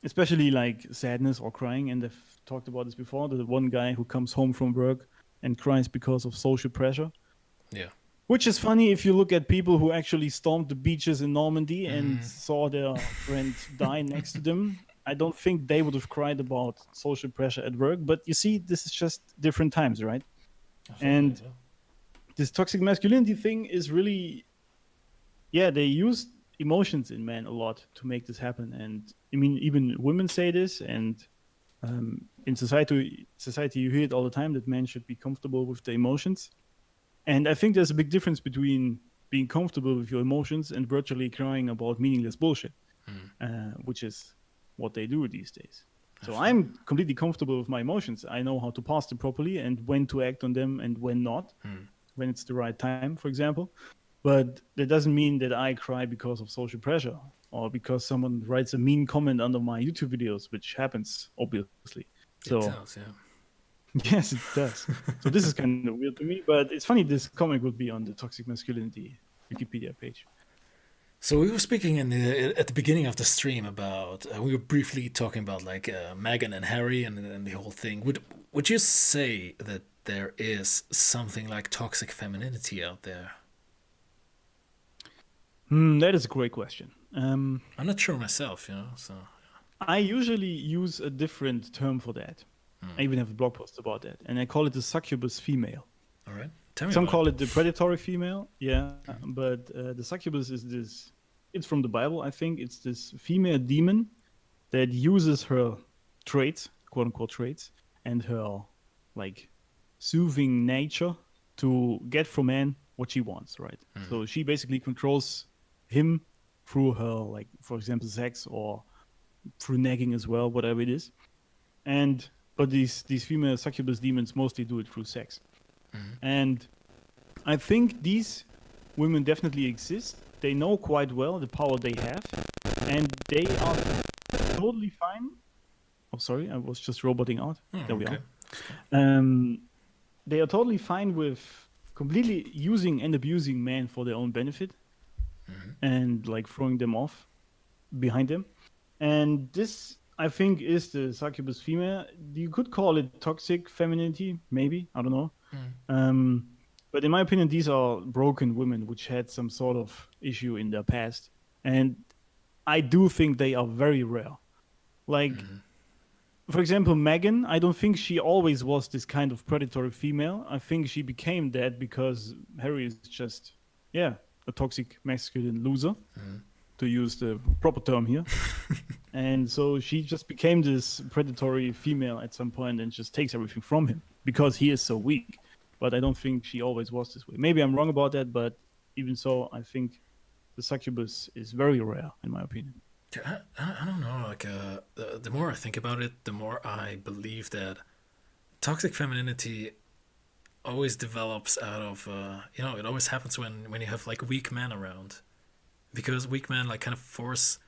especially like sadness or crying, and I've talked about this before, the one guy who comes home from work and cries because of social pressure. Yeah. Which is funny if you look at people who actually stormed the beaches in Normandy and saw their friend die next to them. I don't think they would have cried about social pressure at work, but you see, this is just different times, right? And this toxic masculinity thing is really, they use emotions in men a lot to make this happen. And I mean, even women say this, and in society you hear it all the time that men should be comfortable with the emotions. And I think there's a big difference between being comfortable with your emotions and virtually crying about meaningless bullshit, which is what they do these days. So I'm completely comfortable with my emotions. I know how to pass them properly and when to act on them and when not, when it's the right time, for example. But that doesn't mean that I cry because of social pressure or because someone writes a mean comment under my YouTube videos, which happens, obviously. It does, yeah. Yes, it does. So this is kind of weird to me, but it's funny this comic would be on the toxic masculinity Wikipedia page. So we were speaking at the beginning of the stream about we were briefly talking about like Meghan and Harry and the whole thing. Would you say that there is something like toxic femininity out there? That is a great question. I'm not sure myself, you know. So I usually use a different term for that. I even have a blog post about that, and I call it the succubus female. all right, tell me. Some about call it. it the predatory female, yeah, but the succubus is this. It's from the Bible, I think. It's this female demon that uses her traits, quote unquote traits, and her like soothing nature to get from man what she wants, right? So she basically controls him through her, like, for example, sex or through nagging as well, whatever it is. And but these female succubus demons mostly do it through sex. And I think these women definitely exist. They know quite well the power they have, and they are totally fine. Oh, sorry, I was just roboting out. There we okay. are. They are totally fine with completely using and abusing men for their own benefit, and like throwing them off behind them. And this, I think, is the succubus female. You could call it toxic femininity, maybe. I don't know. But in my opinion, these are broken women which had some sort of issue in their past. And I do think they are very rare. Like, for example, Meghan, I don't think she always was this kind of predatory female. I think she became that because Harry is just, a toxic masculine loser, to use the proper term here. And so she just became this predatory female at some point and just takes everything from him because he is so weak. But I don't think she always was this way. Maybe I'm wrong about that, but even so, I think the succubus is very rare, in my opinion. I don't know. Like the more I think about it, the more I believe that toxic femininity always develops out of it always happens when you have like weak men around, because weak men like kind of force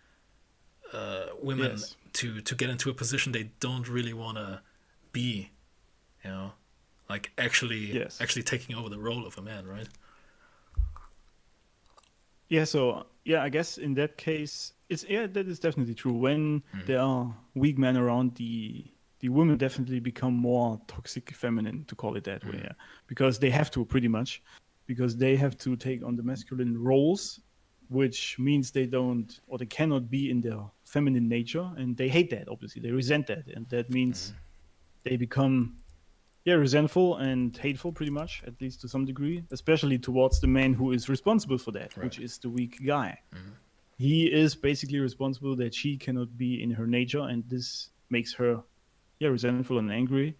women to get into a position they don't really want to be, you know, like actually taking over the role of a man, right? Yeah, so I guess in that case, that is definitely true. When there are weak men around, the women definitely become more toxic feminine, to call it that way, because they have to, pretty much, because they have to take on the masculine roles, which means they don't or they cannot be in their feminine nature, and they hate that. Obviously, they resent that, and that means they become resentful and hateful, pretty much, at least to some degree, especially towards the man who is responsible for that, which is the weak guy. He is basically responsible that she cannot be in her nature, and this makes her resentful and angry,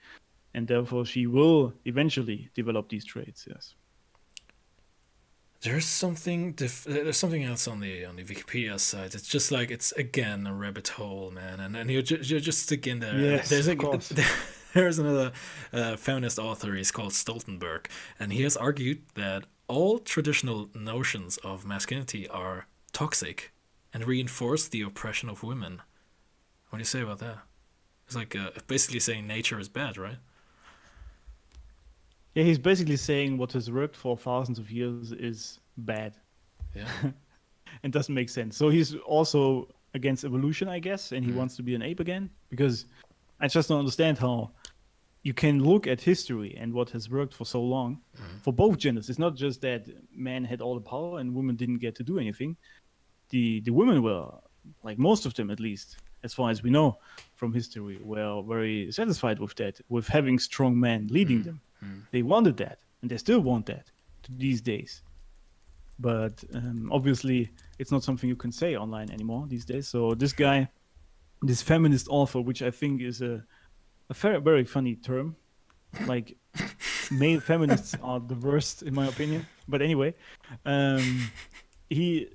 and therefore she will eventually develop these traits. Yes. There's something else on the Wikipedia site. It's just like it's again a rabbit hole, man, and you're just stuck in there. Yes, there's of course. There's another feminist author. He's called Stoltenberg, and he has argued that all traditional notions of masculinity are toxic and reinforce the oppression of women. What do you say about that? It's like basically saying nature is bad, right? Yeah, he's basically saying what has worked for thousands of years is bad. Yeah. And doesn't make sense. So he's also against evolution, I guess, and he wants to be an ape again, because I just don't understand how you can look at history and what has worked for so long for both genders. It's not just that men had all the power and women didn't get to do anything. The women were, like most of them at least, as far as we know from history, were very satisfied with that, with having strong men leading them. They wanted that, and they still want that these days. But obviously, it's not something you can say online anymore these days. So this guy, this feminist author, which I think is a very, very funny term, like male feminists are the worst in my opinion. But anyway, he's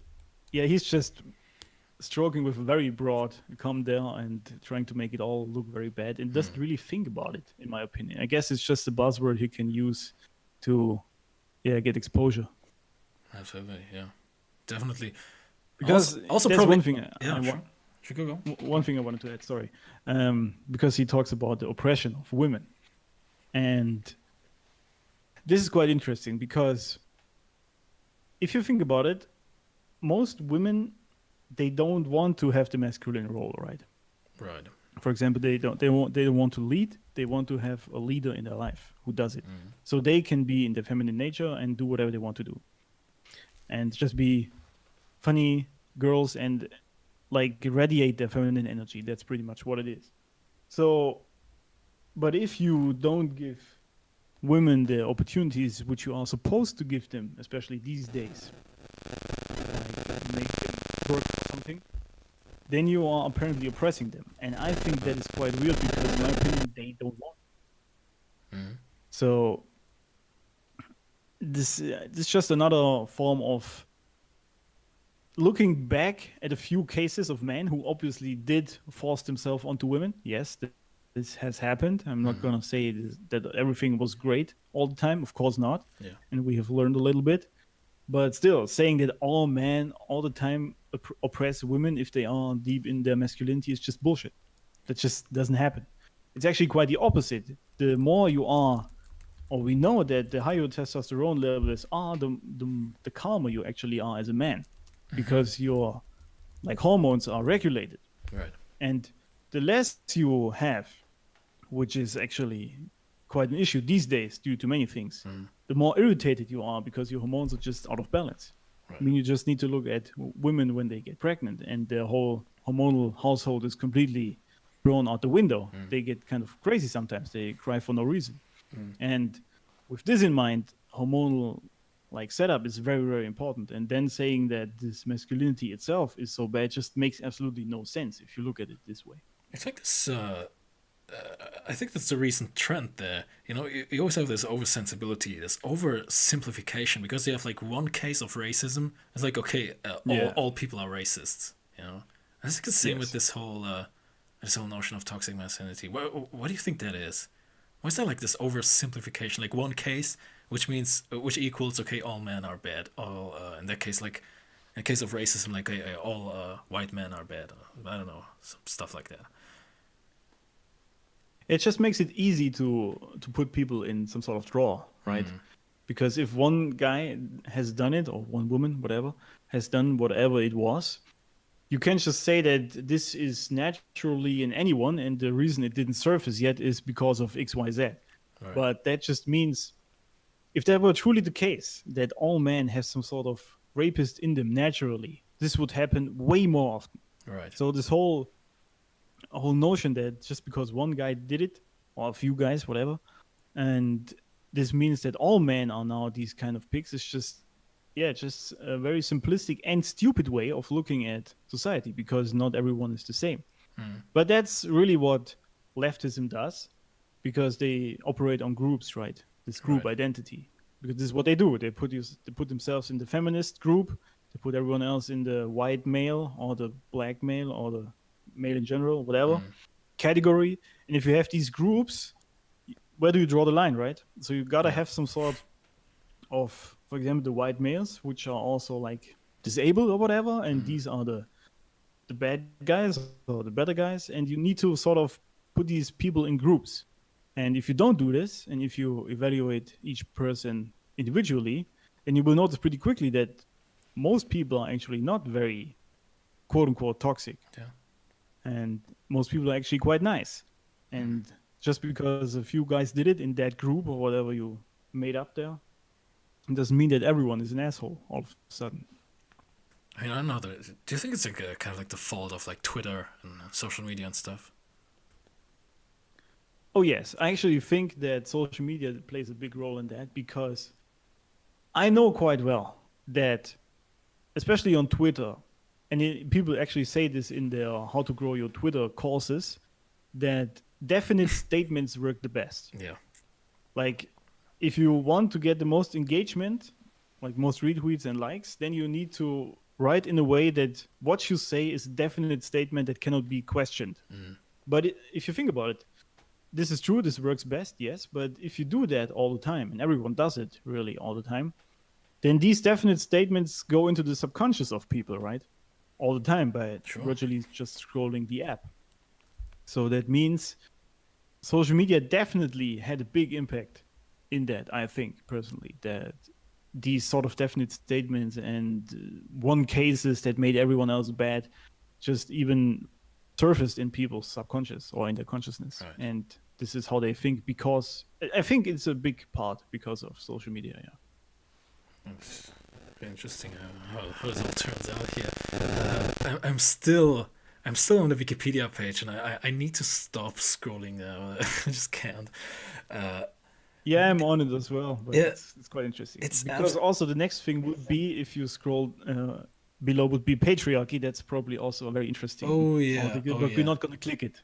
just stroking with a very broad come there and trying to make it all look very bad and doesn't really think about it, in my opinion. I guess it's just a buzzword he can use to get exposure. Absolutely, yeah, definitely. Because also there's probably one thing Sure, go. One thing I wanted to add, sorry, because he talks about the oppression of women, and this is quite interesting because if you think about it, most women, they don't want to have the masculine role, right? Right. For example, they don't want to lead. They want to have a leader in their life who does it, so they can be in their feminine nature and do whatever they want to do, and just be funny girls and like radiate their feminine energy. That's pretty much what it is. So, but if you don't give women the opportunities which you are supposed to give them, especially these days, like make them work for something, then you are apparently oppressing them. And I think that is quite weird because, in my opinion, they don't want it. So this is just another form of looking back at a few cases of men who obviously did force themselves onto women. Yes, this has happened. I'm not going to say that everything was great all the time. Of course not. Yeah. And we have learned a little bit. But still, saying that all men all the time oppress women if they are deep in their masculinity is just bullshit. That just doesn't happen. It's actually quite the opposite. The more you are, or we know that the higher your testosterone levels are, the calmer you actually are as a man, because your like hormones are regulated. Right. And the less you have, which is actually quite an issue these days due to many things, the more irritated you are because your hormones are just out of balance. Right. I mean, you just need to look at women when they get pregnant and their whole hormonal household is completely thrown out the window. They get kind of crazy sometimes. They cry for no reason. And with this in mind, hormonal like setup is very, very important. And then saying that this masculinity itself is so bad just makes absolutely no sense if you look at it this way. It's like this. I think that's the recent trend there. You know, you always have this oversensibility, this oversimplification, because you have like one case of racism. It's like, okay, all people are racists. You know, I think the same with this whole notion of toxic masculinity. What do you think that is? Why is that like this oversimplification? Like one case, which equals, okay, all men are bad. All in that case, like in the case of racism, like all white men are bad. I don't know, some stuff like that. It just makes it easy to put people in some sort of drawer, right? Because if one guy has done it, or one woman, whatever, has done whatever it was, you can't just say that this is naturally in anyone, and the reason it didn't surface yet is because of X, Y, Z. Right. But that just means, if that were truly the case, that all men have some sort of rapist in them naturally, this would happen way more often. Right. So this whole notion that just because one guy did it, or a few guys, whatever, and this means that all men are now these kind of pigs, is just a very simplistic and stupid way of looking at society, because not everyone is the same. But that's really what leftism does, because they operate on groups, right? This group identity, because this is what they do. They put themselves in the feminist group. They put everyone else in the white male or the black male or the male in general, whatever category. And if you have these groups, where do you draw the line, right? So you gotta have some sort of, for example, the white males, which are also like disabled or whatever, and these are the bad guys or the better guys, and you need to sort of put these people in groups. And if you don't do this, and if you evaluate each person individually, then you will notice pretty quickly that most people are actually not very quote-unquote toxic. Yeah. And most people are actually quite nice. And just because a few guys did it in that group or whatever you made up there, it doesn't mean that everyone is an asshole all of a sudden. I mean, I don't know. Do you think it's like kind of like the fault of like Twitter and social media and stuff? Oh, yes. I actually think that social media plays a big role in that, because I know quite well that, especially on Twitter, and people actually say this in their How to Grow Your Twitter courses, that definite statements work the best. Yeah. Like, if you want to get the most engagement, like most retweets and likes, then you need to write in a way that what you say is a definite statement that cannot be questioned. But if you think about it, this is true, this works best, yes. But if you do that all the time, and everyone does it really all the time, then these definite statements go into the subconscious of people, right? All the time by virtually just scrolling the app. So that means social media definitely had a big impact in that, I think, personally, that these sort of definite statements and one cases that made everyone else bad just even surfaced in people's subconscious or in their consciousness. Right. And this is how they think, because I think it's a big part because of social media. Yeah. It's very interesting how this all turns out here. I'm still on the Wikipedia page, and I need to stop scrolling now. I just can't. Yeah, I'm on it as well. But Yeah. it's quite interesting. It's because also the next thing would be, if you scroll below, would be patriarchy. That's probably also a very interesting article, but we're not going to click it.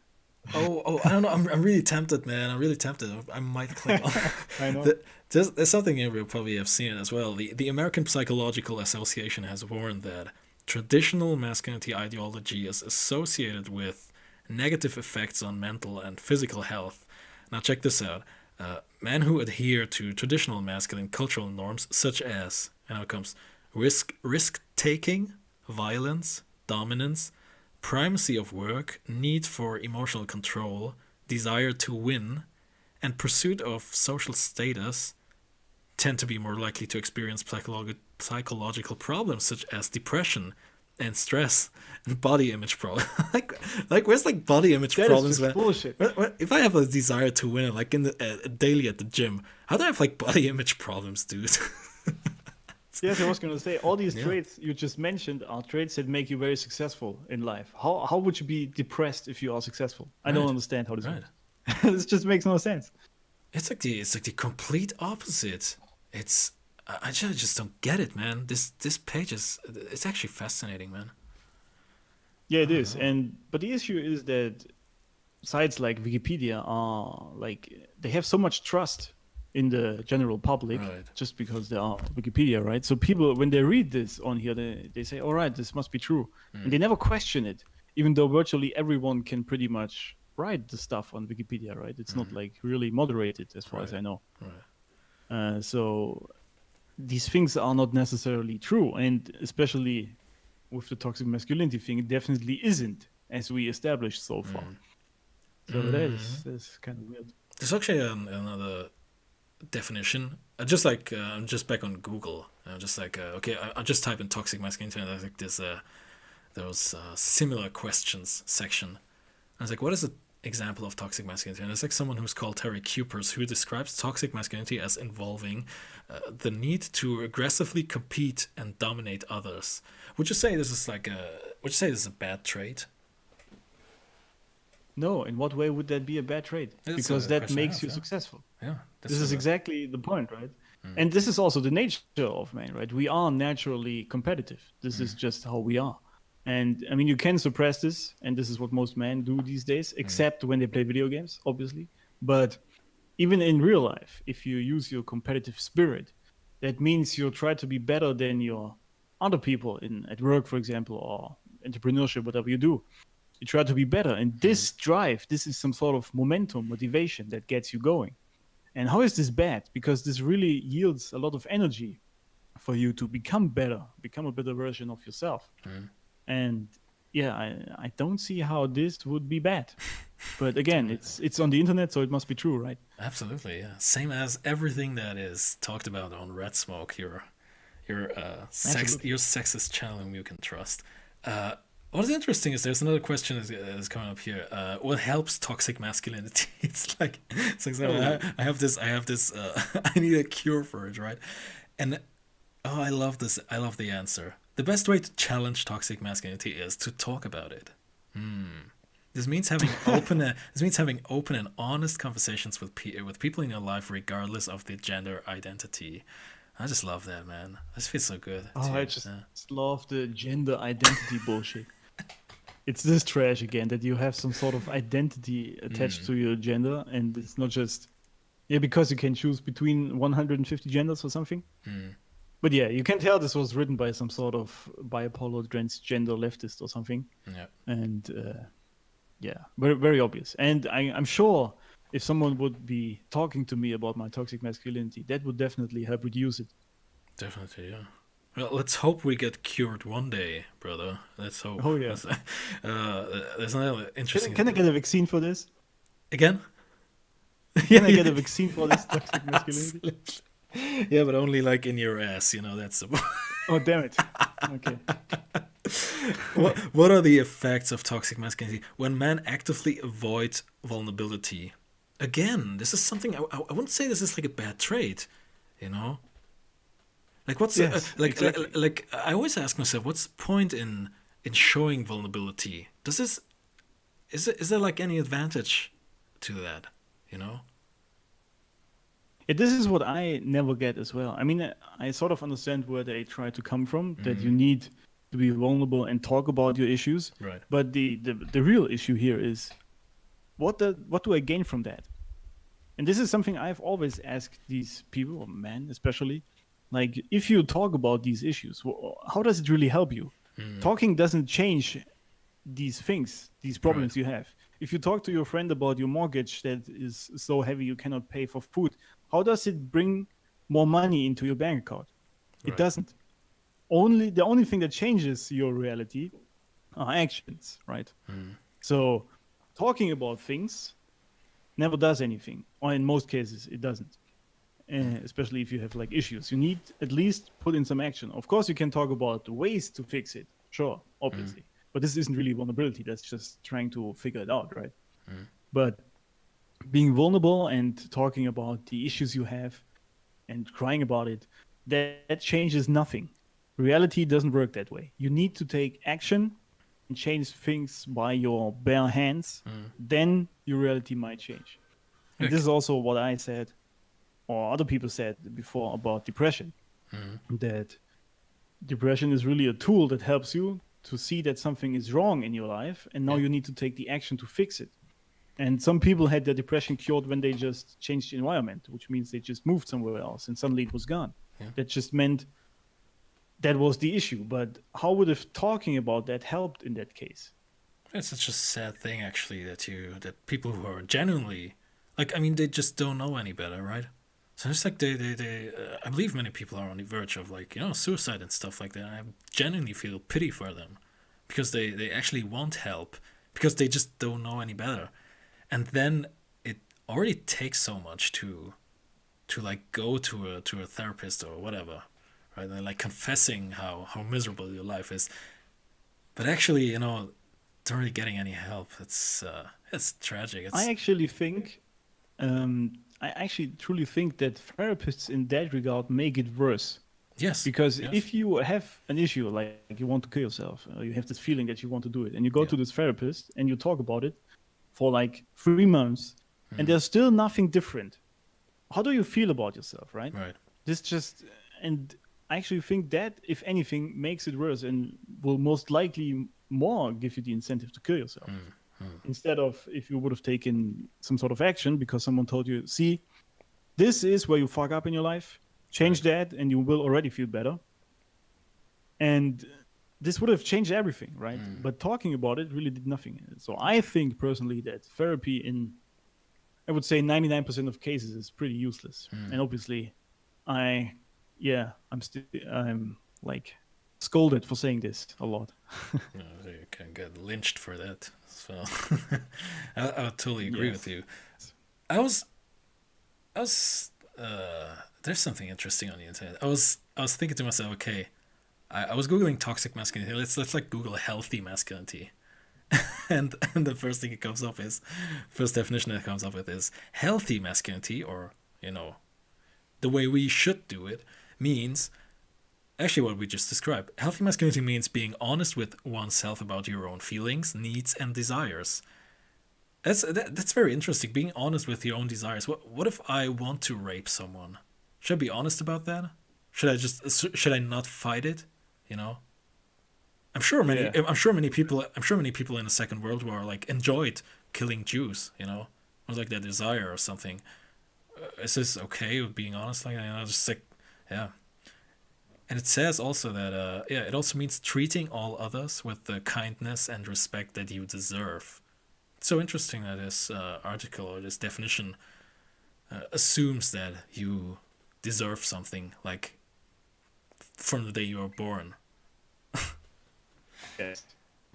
I don't know. I'm really tempted, man. I'm really tempted. I might click on. I know. There's something here you probably have seen as well. The American Psychological Association has warned that traditional masculinity ideology is associated with negative effects on mental and physical health. Now check this out. Men who adhere to traditional masculine cultural norms, such as, and now it comes, risk-taking, violence, dominance, primacy of work, need for emotional control, desire to win, and pursuit of social status, tend to be more likely to experience psychological problems such as depression and stress and body image problems. like where's like body image That problems? is just bullshit. If I have a desire to win, like in the daily at the gym, how do I have like body image problems, dude? Yes, I was going to say, all these traits you just mentioned are traits that make you very successful in life. How would you be depressed if you are successful? I don't understand how this works. This just makes no sense. It's like the complete opposite. I just don't get it, man. This page it's actually fascinating, man. Yeah, it is. But the issue is that sites like Wikipedia are like, they have so much trust in the general public, just because they are Wikipedia, right? So people, when they read this on here, they say, all right, this must be true. And they never question it, even though virtually everyone can pretty much write the stuff on Wikipedia, right? It's not like really moderated as far as I know. So these things are not necessarily true. And especially with the toxic masculinity thing, it definitely isn't, as we established so far. So that's kind of weird. There's actually another definition. I'm just back on Google. I'm just like, okay, I just type in toxic masculinity, and I think there was similar questions section. I was like, what is an example of toxic masculinity? And it's like someone who's called Terry Kupers, who describes toxic masculinity as involving the need to aggressively compete and dominate others. Would you say this is a bad trait? No, in what way would that be a bad trait? Because that makes you successful. Yeah. This is exactly the point, right? And this is also the nature of man, right? We are naturally competitive. This is just how we are. And I mean, you can suppress this, and this is what most men do these days, except when they play video games, obviously. But even in real life, if you use your competitive spirit, that means you try to be better than your other people at work, for example, or entrepreneurship, whatever you do. You try to be better. And this drive, this is some sort of momentum, motivation that gets you going. And how is this bad? Because this really yields a lot of energy for you to become better, become a better version of yourself. And yeah, I don't see how this would be bad. But again, it's on the internet, so it must be true, right? Absolutely, yeah. Same as everything that is talked about on Red Smoke, your sexist channel whom you can trust. What is interesting is there's another question is coming up here. What helps toxic masculinity? It's like I have this. I need a cure for it, right? And I love this. I love the answer. The best way to challenge toxic masculinity is to talk about it. This means having open and honest conversations with people in your life, regardless of the gender identity. I just love that, man. This feels so good. I just love the gender identity bullshit. It's this trash again, that you have some sort of identity attached to your gender, and it's not just because you can choose between 150 genders or something. But yeah, you can tell this was written by some sort of bipolar transgender leftist or something. Yeah. And very, very obvious. And I'm sure if someone would be talking to me about my toxic masculinity, that would definitely help reduce it. Definitely, yeah. Well, let's hope we get cured one day, brother. Let's hope. Oh, yeah. There's another interesting... Can I get a vaccine for this? Again? Can I get a vaccine for this toxic masculinity? Yeah, but only like in your ass, that's the Oh, damn it. Okay. what are the effects of toxic masculinity when men actively avoid vulnerability? Again, this is something I wouldn't say this is like a bad trait, you know? Like what's Yes, exactly. like I always ask myself, what's the point in showing vulnerability? Is there like any advantage to that, you know? This is what I never get as well. I mean, I sort of understand where they try to come from, that Mm-hmm. you need to be vulnerable and talk about your issues. Right. But the real issue here is what do I gain from that? And this is something I've always asked these people, or men especially, like if you talk about these issues, how does it really help you? Talking doesn't change these things, these Right. problems you have. If you talk to your friend about your mortgage that is so heavy you cannot pay for food, how does it bring more money into your bank account? It Right. doesn't. The only thing that changes your reality are actions, right? So talking about things never does anything, or in most cases it doesn't. Especially if you have like issues, you need at least put in some action. Of course, you can talk about ways to fix it, sure, obviously, but this isn't really vulnerability. That's just trying to figure it out, right? But being vulnerable and talking about the issues you have and crying about it, that changes nothing. Reality doesn't work that way. You need to take action and change things by your bare hands. Then your reality might change. And this Okay. is also what I said, or other people said before about depression, that depression is really a tool that helps you to see that something is wrong in your life, and now Yeah. you need to take the action to fix it. And some people had their depression cured when they just changed the environment, which means they just moved somewhere else and suddenly it was gone. Yeah. That just meant that was the issue. But how would have talking about that helped in that case? It's such a sad thing, actually, that people who are genuinely, like, I mean, they just don't know any better, right? So it's like I believe many people are on the verge of like suicide and stuff like that. And I genuinely feel pity for them because they actually want help because they just don't know any better, and then it already takes so much to like go to a therapist or whatever, right? And like confessing how miserable your life is, but actually don't really getting any help. It's tragic. It's I actually truly think that therapists in that regard make it worse. yes, Because yes, if you have an issue like you want to kill yourself, you have this feeling that you want to do it, and you go yeah, to this therapist and you talk about it for like 3 months, and there's still nothing different. How do you feel about yourself, right? right, This just, and I actually think that, if anything, makes it worse and will most likely more give you the incentive to kill yourself. Instead of if you would have taken some sort of action because someone told you, see, this is where you fuck up in your life, change right, that, and you will already feel better. And this would have changed everything, right? But talking about it really did nothing. So I think personally that therapy in, I would say 99% of cases is pretty useless. And obviously I'm like scolded for saying this a lot. you can get lynched for that. So I would totally agree with Yes. you. I was I was there's something interesting on the internet. I was thinking to myself, okay, I was googling toxic masculinity. Let's like Google healthy masculinity, and the first definition that comes up with is healthy masculinity, or the way we should do it means actually what we just described. Healthy masculinity means being honest with oneself about your own feelings, needs, and desires. That's very interesting. Being honest with your own desires. What if I want to rape someone? Should I be honest about that? Should I not fight it? You know, Yeah. I'm sure many people in the Second World War like enjoyed killing Jews. It was like their desire or something. Is this okay with being honest? Like just like yeah. And it says also that it also means treating all others with the kindness and respect that you deserve. It's so interesting that this article or this definition assumes that you deserve something like from the day you were born. Yes.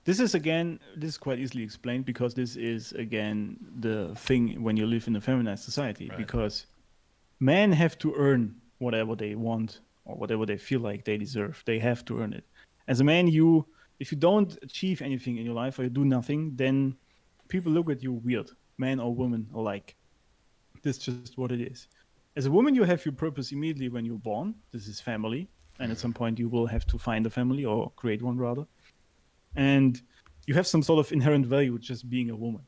This is quite easily explained because this is again the thing when you live in a feminized society, Right. because men have to earn whatever they want or whatever they feel like they deserve. They have to earn it. As a man, if you don't achieve anything in your life or you do nothing, then people look at you weird, man or woman alike. That's just what it is. As a woman, you have your purpose immediately when you're born. This is family. And at some point, you will have to find a family or create one, rather. And you have some sort of inherent value just being a woman.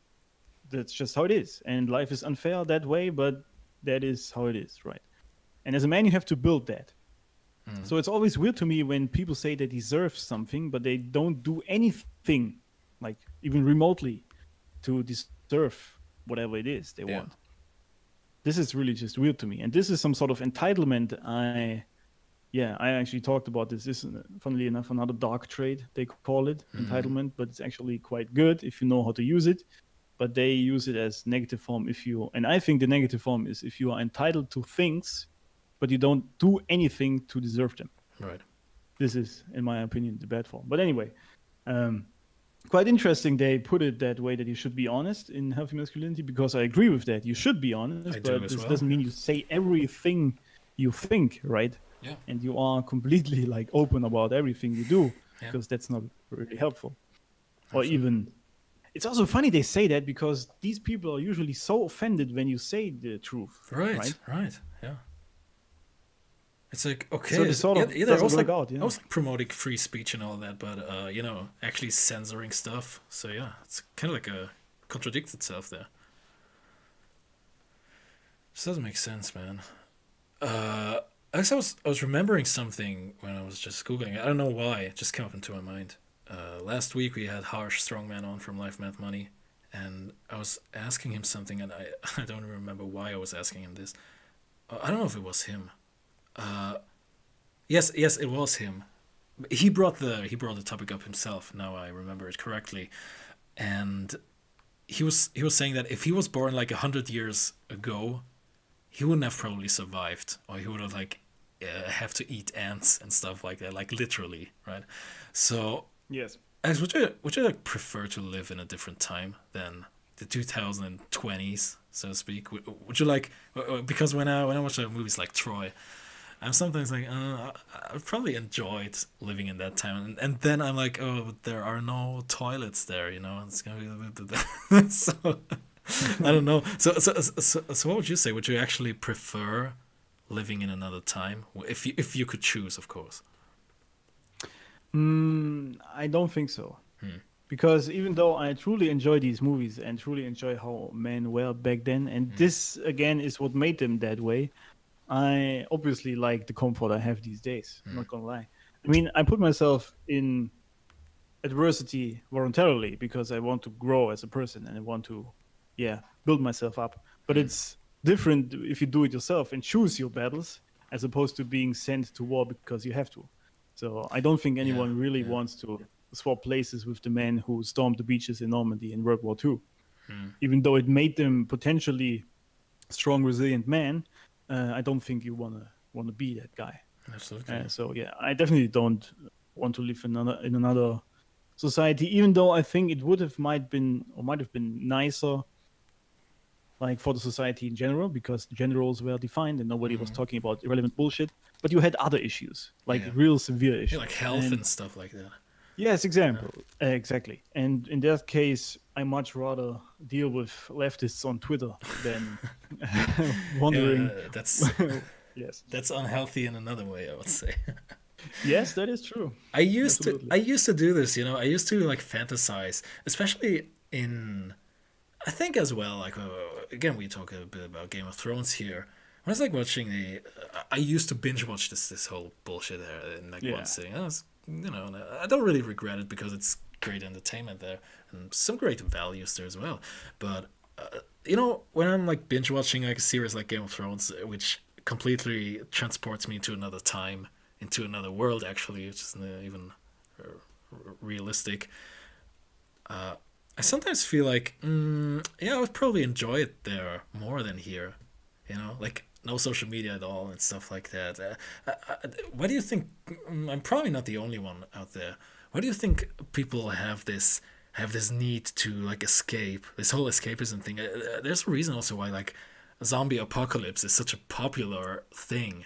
That's just how it is. And life is unfair that way, but that is how it is, right? And as a man, you have to build that. So it's always weird to me when people say they deserve something, but they don't do anything, like even remotely, to deserve whatever it is they want. This is really just weird to me. And this is some sort of entitlement. I actually talked about this. This is, funnily enough, another dark trade, they call it, entitlement, but it's actually quite good if you know how to use it. But they use it as negative form and I think the negative form is if you are entitled to things, but you don't do anything to deserve them. Right. This is, in my opinion, the bad form. But anyway, quite interesting they put it that way, that you should be honest in healthy masculinity, because I agree with that. You should be honest, but this doesn't mean you say everything you think, right? Yeah. And you are completely like open about everything you do, because that's not really helpful. Absolutely. Or even, it's also funny they say that because these people are usually so offended when you say the truth. Right. Yeah. It's like, okay, so sort of I was like promoting free speech and all that, but actually censoring stuff. So yeah, it's kind of like contradicts itself there. This doesn't make sense, man. I was remembering something when I was just Googling. I don't know why, it just came up into my mind. Last week we had Harsh Strongman on from Life Math Money, and I was asking him something, and I don't remember why I was asking him this. I don't know if it was him. Yes, it was him. He brought the topic up himself. Now I remember it correctly, and he was saying that if he was born like 100 years ago, he wouldn't have probably survived, or he would have have to eat ants and stuff like that, like literally, right? So yes, would you like prefer to live in a different time than the 2020s, so to speak? Would you like, because when I watch movies like Troy, I'm sometimes like, I probably enjoyed living in that time, and then I'm like, oh, there are no toilets there, it's gonna be a bit. So I don't know. So what would you say? Would you actually prefer living in another time if you could choose, of course? I don't think so. Because even though I truly enjoy these movies and truly enjoy how men were back then, and this again is what made them that way, I obviously like the comfort I have these days. I'm not gonna lie. I mean, I put myself in adversity voluntarily because I want to grow as a person and I want to, build myself up. But it's different if you do it yourself and choose your battles as opposed to being sent to war because you have to. So I don't think anyone really wants to swap places with the men who stormed the beaches in Normandy in World War II. Even though it made them potentially strong, resilient men, I don't think you wanna be that guy. Absolutely. So I definitely don't want to live in another society. Even though I think it might have been nicer, like for the society in general, because generals were defined and nobody was talking about irrelevant bullshit. But you had other issues, like real severe issues, like health and stuff like that. Yes, exactly. And in that case, I much rather deal with leftists on Twitter than wondering. That's unhealthy in another way, I would say. Yes, that is true. I used to do this, I used to like fantasize, especially in, I think as well, like again we talk a bit about Game of Thrones here. When I was like watching I used to binge watch this whole bullshit there in like one sitting. I was, I don't really regret it because it's great entertainment there and some great values there as well. But when I'm like binge watching like a series like Game of Thrones, which completely transports me into another time, into another world actually, which isn't even realistic. I sometimes feel like, I would probably enjoy it there more than here, like no social media at all and stuff like that. Why do you think? I'm probably not the only one out there. Why do you think people have this need to like escape? This whole escapism thing. There's a reason also why like zombie apocalypse is such a popular thing.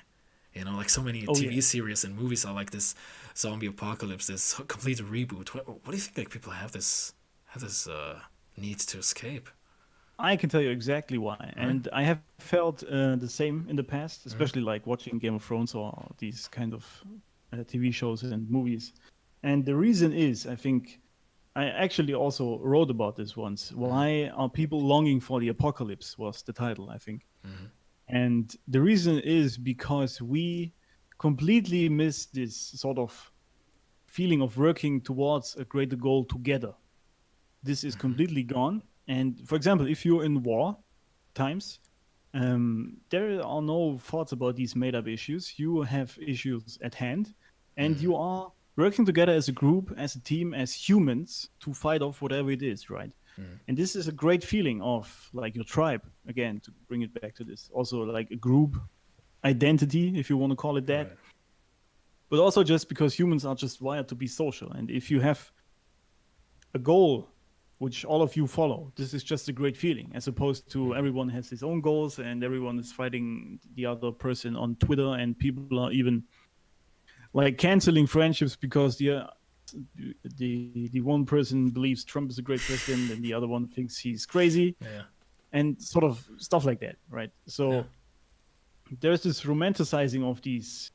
You know, like so many TV series and movies are like this zombie apocalypse, this complete reboot. What do you think? Like people have this need to escape? I can tell you exactly why, and I have felt the same in the past, especially like watching Game of Thrones or these kind of TV shows and movies. And the reason is, I think, I actually also wrote about this once. Why are people longing for the apocalypse? Was the title, I think. And the reason is because we completely miss this sort of feeling of working towards a greater goal together. This is completely gone. And for example, if you're in war times, there are no thoughts about these made-up issues. You have issues at hand, and you are working together as a group, as a team, as humans to fight off whatever it is, right? And this is a great feeling of like your tribe, again, to bring it back to this. Also like a group identity, if you want to call it that. Right. But also just because humans are just wired to be social. And if you have a goal which all of you follow, this is just a great feeling, as opposed to everyone has his own goals and everyone is fighting the other person on Twitter, and people are even like canceling friendships because the one person believes Trump is a great president and the other one thinks he's crazy, and sort of stuff like that, right? So there's this romanticizing of these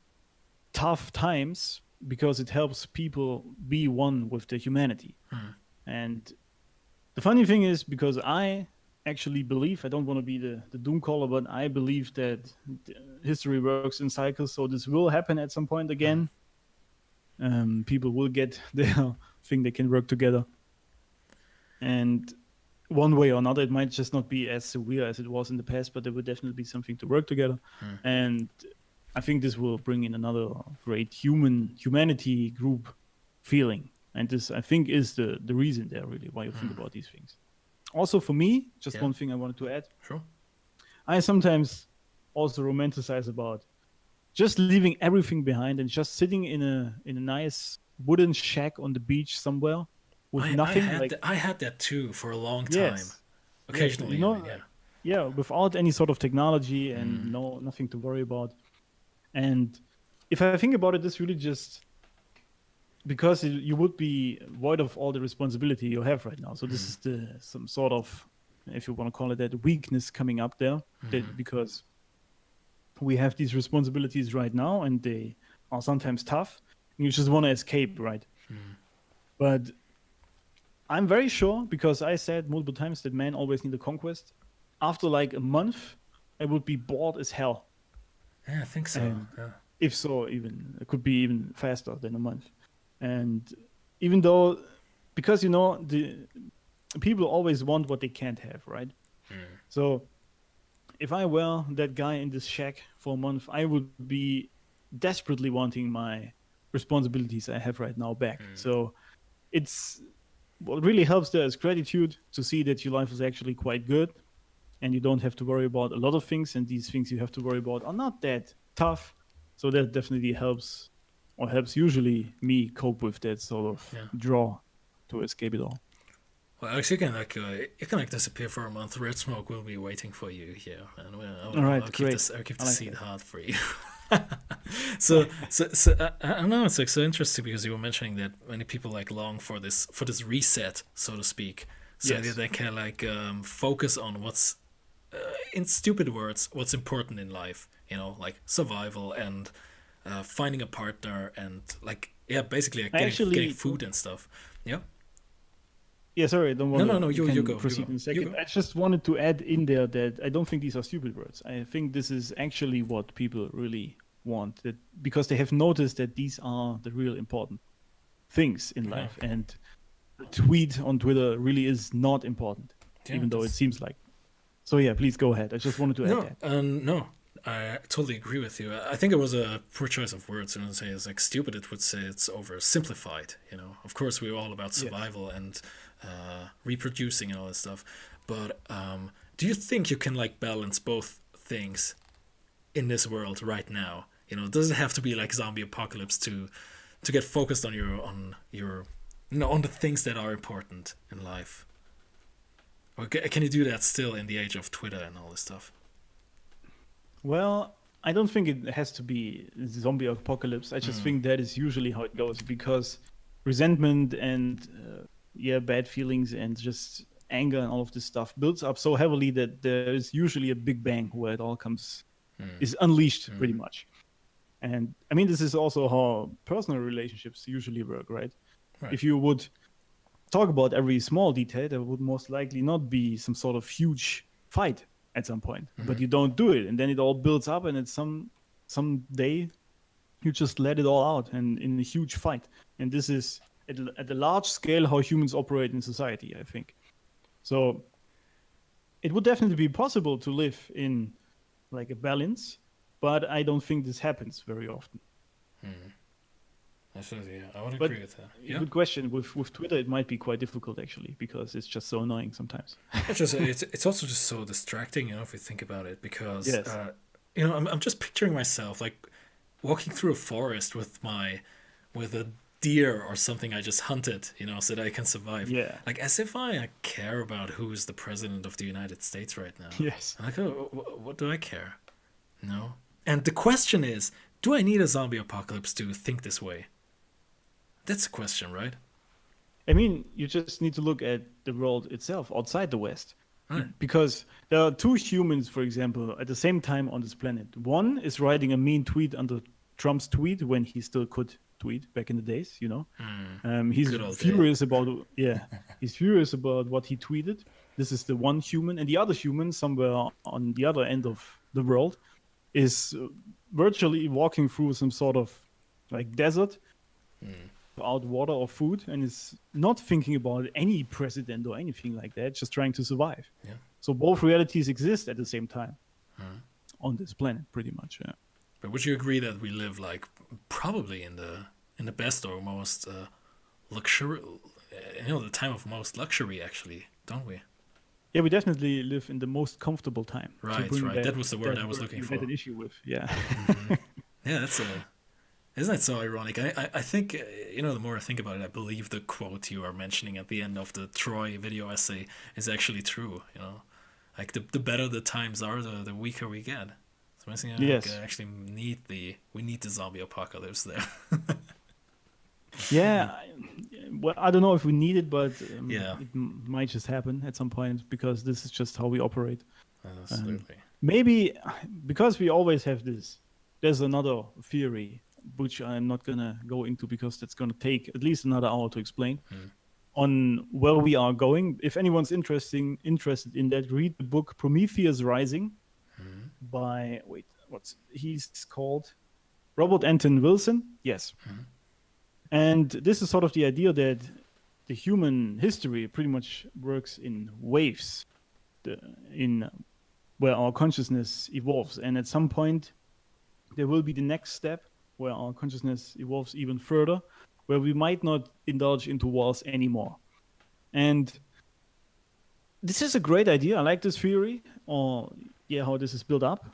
tough times because it helps people be one with the humanity. And the funny thing is, because I actually believe, I don't want to be the doom caller, but I believe that history works in cycles, so this will happen at some point again. People will get their thing, they can work together. And one way or another, it might just not be as severe as it was in the past, but there will definitely be something to work together. And I think this will bring in another great humanity group feeling. And this, I think, is the reason there, really, why you think about these things. Also, for me, just one thing I wanted to add. Sure. I sometimes also romanticize about just leaving everything behind and just sitting in a nice wooden shack on the beach somewhere with nothing. I had that too for a long time. Occasionally, without any sort of technology and nothing to worry about. And if I think about it, this really just because you would be void of all the responsibility you have right now. So this is some sort of, if you want to call it that, weakness coming up there, because we have these responsibilities right now and they are sometimes tough and you just want to escape, right? But I'm very sure, because I said multiple times that men always need a conquest. After like a month, I would be bored as hell. Yeah, I think so. If so, even it could be even faster than a month. And even though, because the people always want what they can't have, right? So if I were that guy in this shack for a month, I would be desperately wanting my responsibilities I have right now back. So it's what really helps there is gratitude, to see that your life is actually quite good and you don't have to worry about a lot of things, and these things you have to worry about are not that tough. So that definitely helps, or helps usually me cope with that sort of draw to escape it all. Well, Alex, you can disappear for a month. Red Smoke will be waiting for you here, and I'll keep the seat hot for you. so I don't know. It's like so interesting because you were mentioning that many people like long for this reset, so to speak, so that they can focus on what's in stupid words, what's important in life. Like survival and finding a partner and basically getting food and stuff. Yeah. Yeah, sorry, I don't want No, you go. Proceed in a second. I just wanted to add in there that I don't think these are stupid words. I think this is actually what people really want, that because they have noticed that these are the real important things in life, and the tweet on Twitter really is not important, even though it seems like. So yeah, please go ahead. I just wanted to add that. No, I totally agree with you. I think it was a poor choice of words. Say it's like stupid, it would say it's oversimplified. Of course we're all about survival and reproducing and all that stuff. But do you think you can balance both things in this world right now? Does it have to be like zombie apocalypse to get focused on the things that are important in life? Or can you do that still in the age of Twitter and all this stuff? Well, I don't think it has to be zombie apocalypse. I just think that is usually how it goes, because resentment and bad feelings and just anger and all of this stuff builds up so heavily that there is usually a big bang where it all is unleashed pretty much. And I mean, this is also how personal relationships usually work, right? If you would talk about every small detail, there would most likely not be some sort of huge fight at some point, but you don't do it, and then it all builds up, and it's some day you just let it all out and in a huge fight. And this is at a large scale how humans operate in society, I think. So it would definitely be possible to live in like a balance, but I don't think this happens very often. Absolutely, I would agree with that. Yeah. Good question. With Twitter, it might be quite difficult actually, because it's just so annoying sometimes. It's also just so distracting, if you think about it, because I'm just picturing myself like walking through a forest with a deer or something I just hunted, so that I can survive. Yeah. Like as if I care about who's the president of the United States right now. Yes. Like, what do I care? No. And the question is, do I need a zombie apocalypse to think this way? That's a question, right? I mean, you just need to look at the world itself outside the West. Right. Because there are two humans, for example, at the same time on this planet. One is writing a mean tweet under Trump's tweet when he still could tweet back in the days, He's furious about he's furious about what he tweeted. This is the one human, and the other human somewhere on the other end of the world is virtually walking through some sort of like desert without water or food, and is not thinking about any president or anything like that, just trying to survive. Yeah. So both realities exist at the same time on this planet, pretty much. Yeah. But would you agree that we live like probably in the best or most luxury, the time of most luxury, actually, don't we? Yeah, we definitely live in the most comfortable time. Right. That was the word I was looking for. You had an issue with, yeah. Yeah, isn't that so ironic? I think, the more I think about it, I believe the quote you are mentioning at the end of the Troy video essay is actually true, Like, the better the times are, the weaker we get. So I think actually we need the zombie apocalypse there. Yeah, well, I don't know if we need it, but it might just happen at some point, because this is just how we operate. Absolutely. Maybe because we always have this, there's another theory, which I'm not going to go into because that's going to take at least another hour to explain, on where we are going. If anyone's interested in that, read the book Prometheus Rising by, he's called? Robert Anton Wilson? Yes. And this is sort of the idea that the human history pretty much works in waves, where our consciousness evolves. And at some point, there will be the next step where our consciousness evolves even further, where we might not indulge into wars anymore. And this is a great idea. I like this theory, or how this is built up.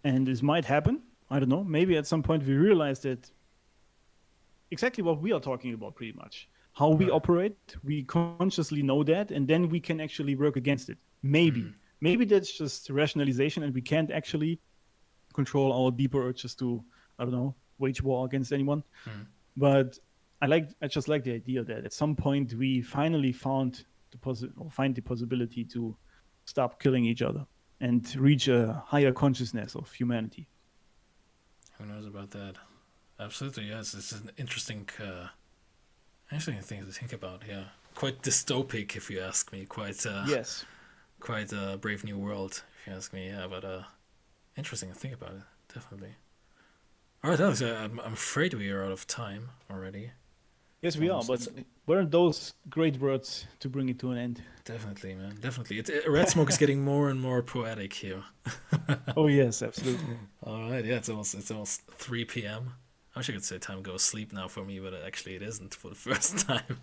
And this might happen. I don't know. Maybe at some point we realize that exactly what we are talking about, pretty much. How we operate, we consciously know that, and then we can actually work against it. Maybe. Maybe that's just rationalization, and we can't actually control our deeper urges to, I don't know, wage war against anyone. But I just like the idea that at some point we finally find the possibility to stop killing each other and reach a higher consciousness of humanity. Who knows about that? Absolutely, yes. It's an interesting thing to think about. Yeah, quite dystopic, if you ask me. Quite a Brave New World, if you ask me. Yeah, but interesting to think about it. Definitely. All right, Alex. I'm afraid we are out of time already. Yes, we are. But weren't those great words to bring it to an end? Definitely, man. Definitely. Red Smoke is getting more and more poetic here. Oh yes, absolutely. All right. Yeah, it's almost 3 p.m. I wish I could say time goes sleep now for me, but actually it isn't for the first time.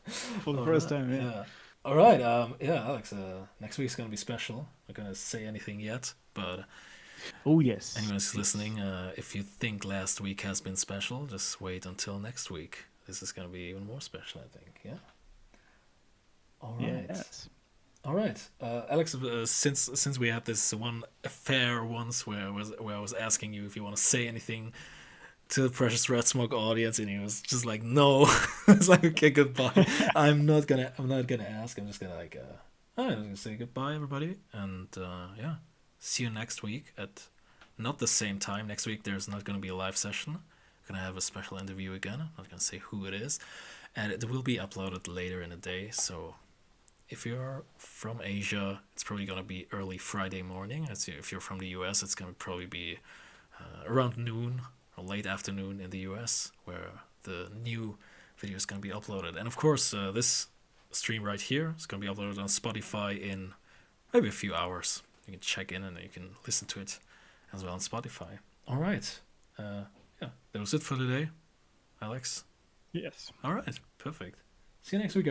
For the first time, yeah. All right, Alex, next week's going to be special. I'm not going to say anything yet, but oh yes, anyone who's listening, if you think last week has been special, just wait until next week. This is going to be even more special, I think, yeah? All right. Yes. All right, Alex. Since we had this one affair once where I was asking you if you want to say anything to the precious Red Smoke audience, and he was just like, "No." It's like, okay, goodbye. I'm not gonna ask. I'm just gonna like, I'm just gonna say goodbye, everybody, and yeah, see you next week at not the same time. Next week there's not gonna be a live session. I'm gonna have a special interview again. I'm not gonna say who it is, and it will be uploaded later in the day. So if you're from Asia, it's probably gonna be early Friday morning. If you're from the US, it's gonna probably be around noon or late afternoon in the US, where the new video is gonna be uploaded. And of course, this stream right here is gonna be uploaded on Spotify in maybe a few hours. You can check in and you can listen to it as well on Spotify. All right, yeah, that was it for today, Alex. Yes. All right, perfect. See you next week.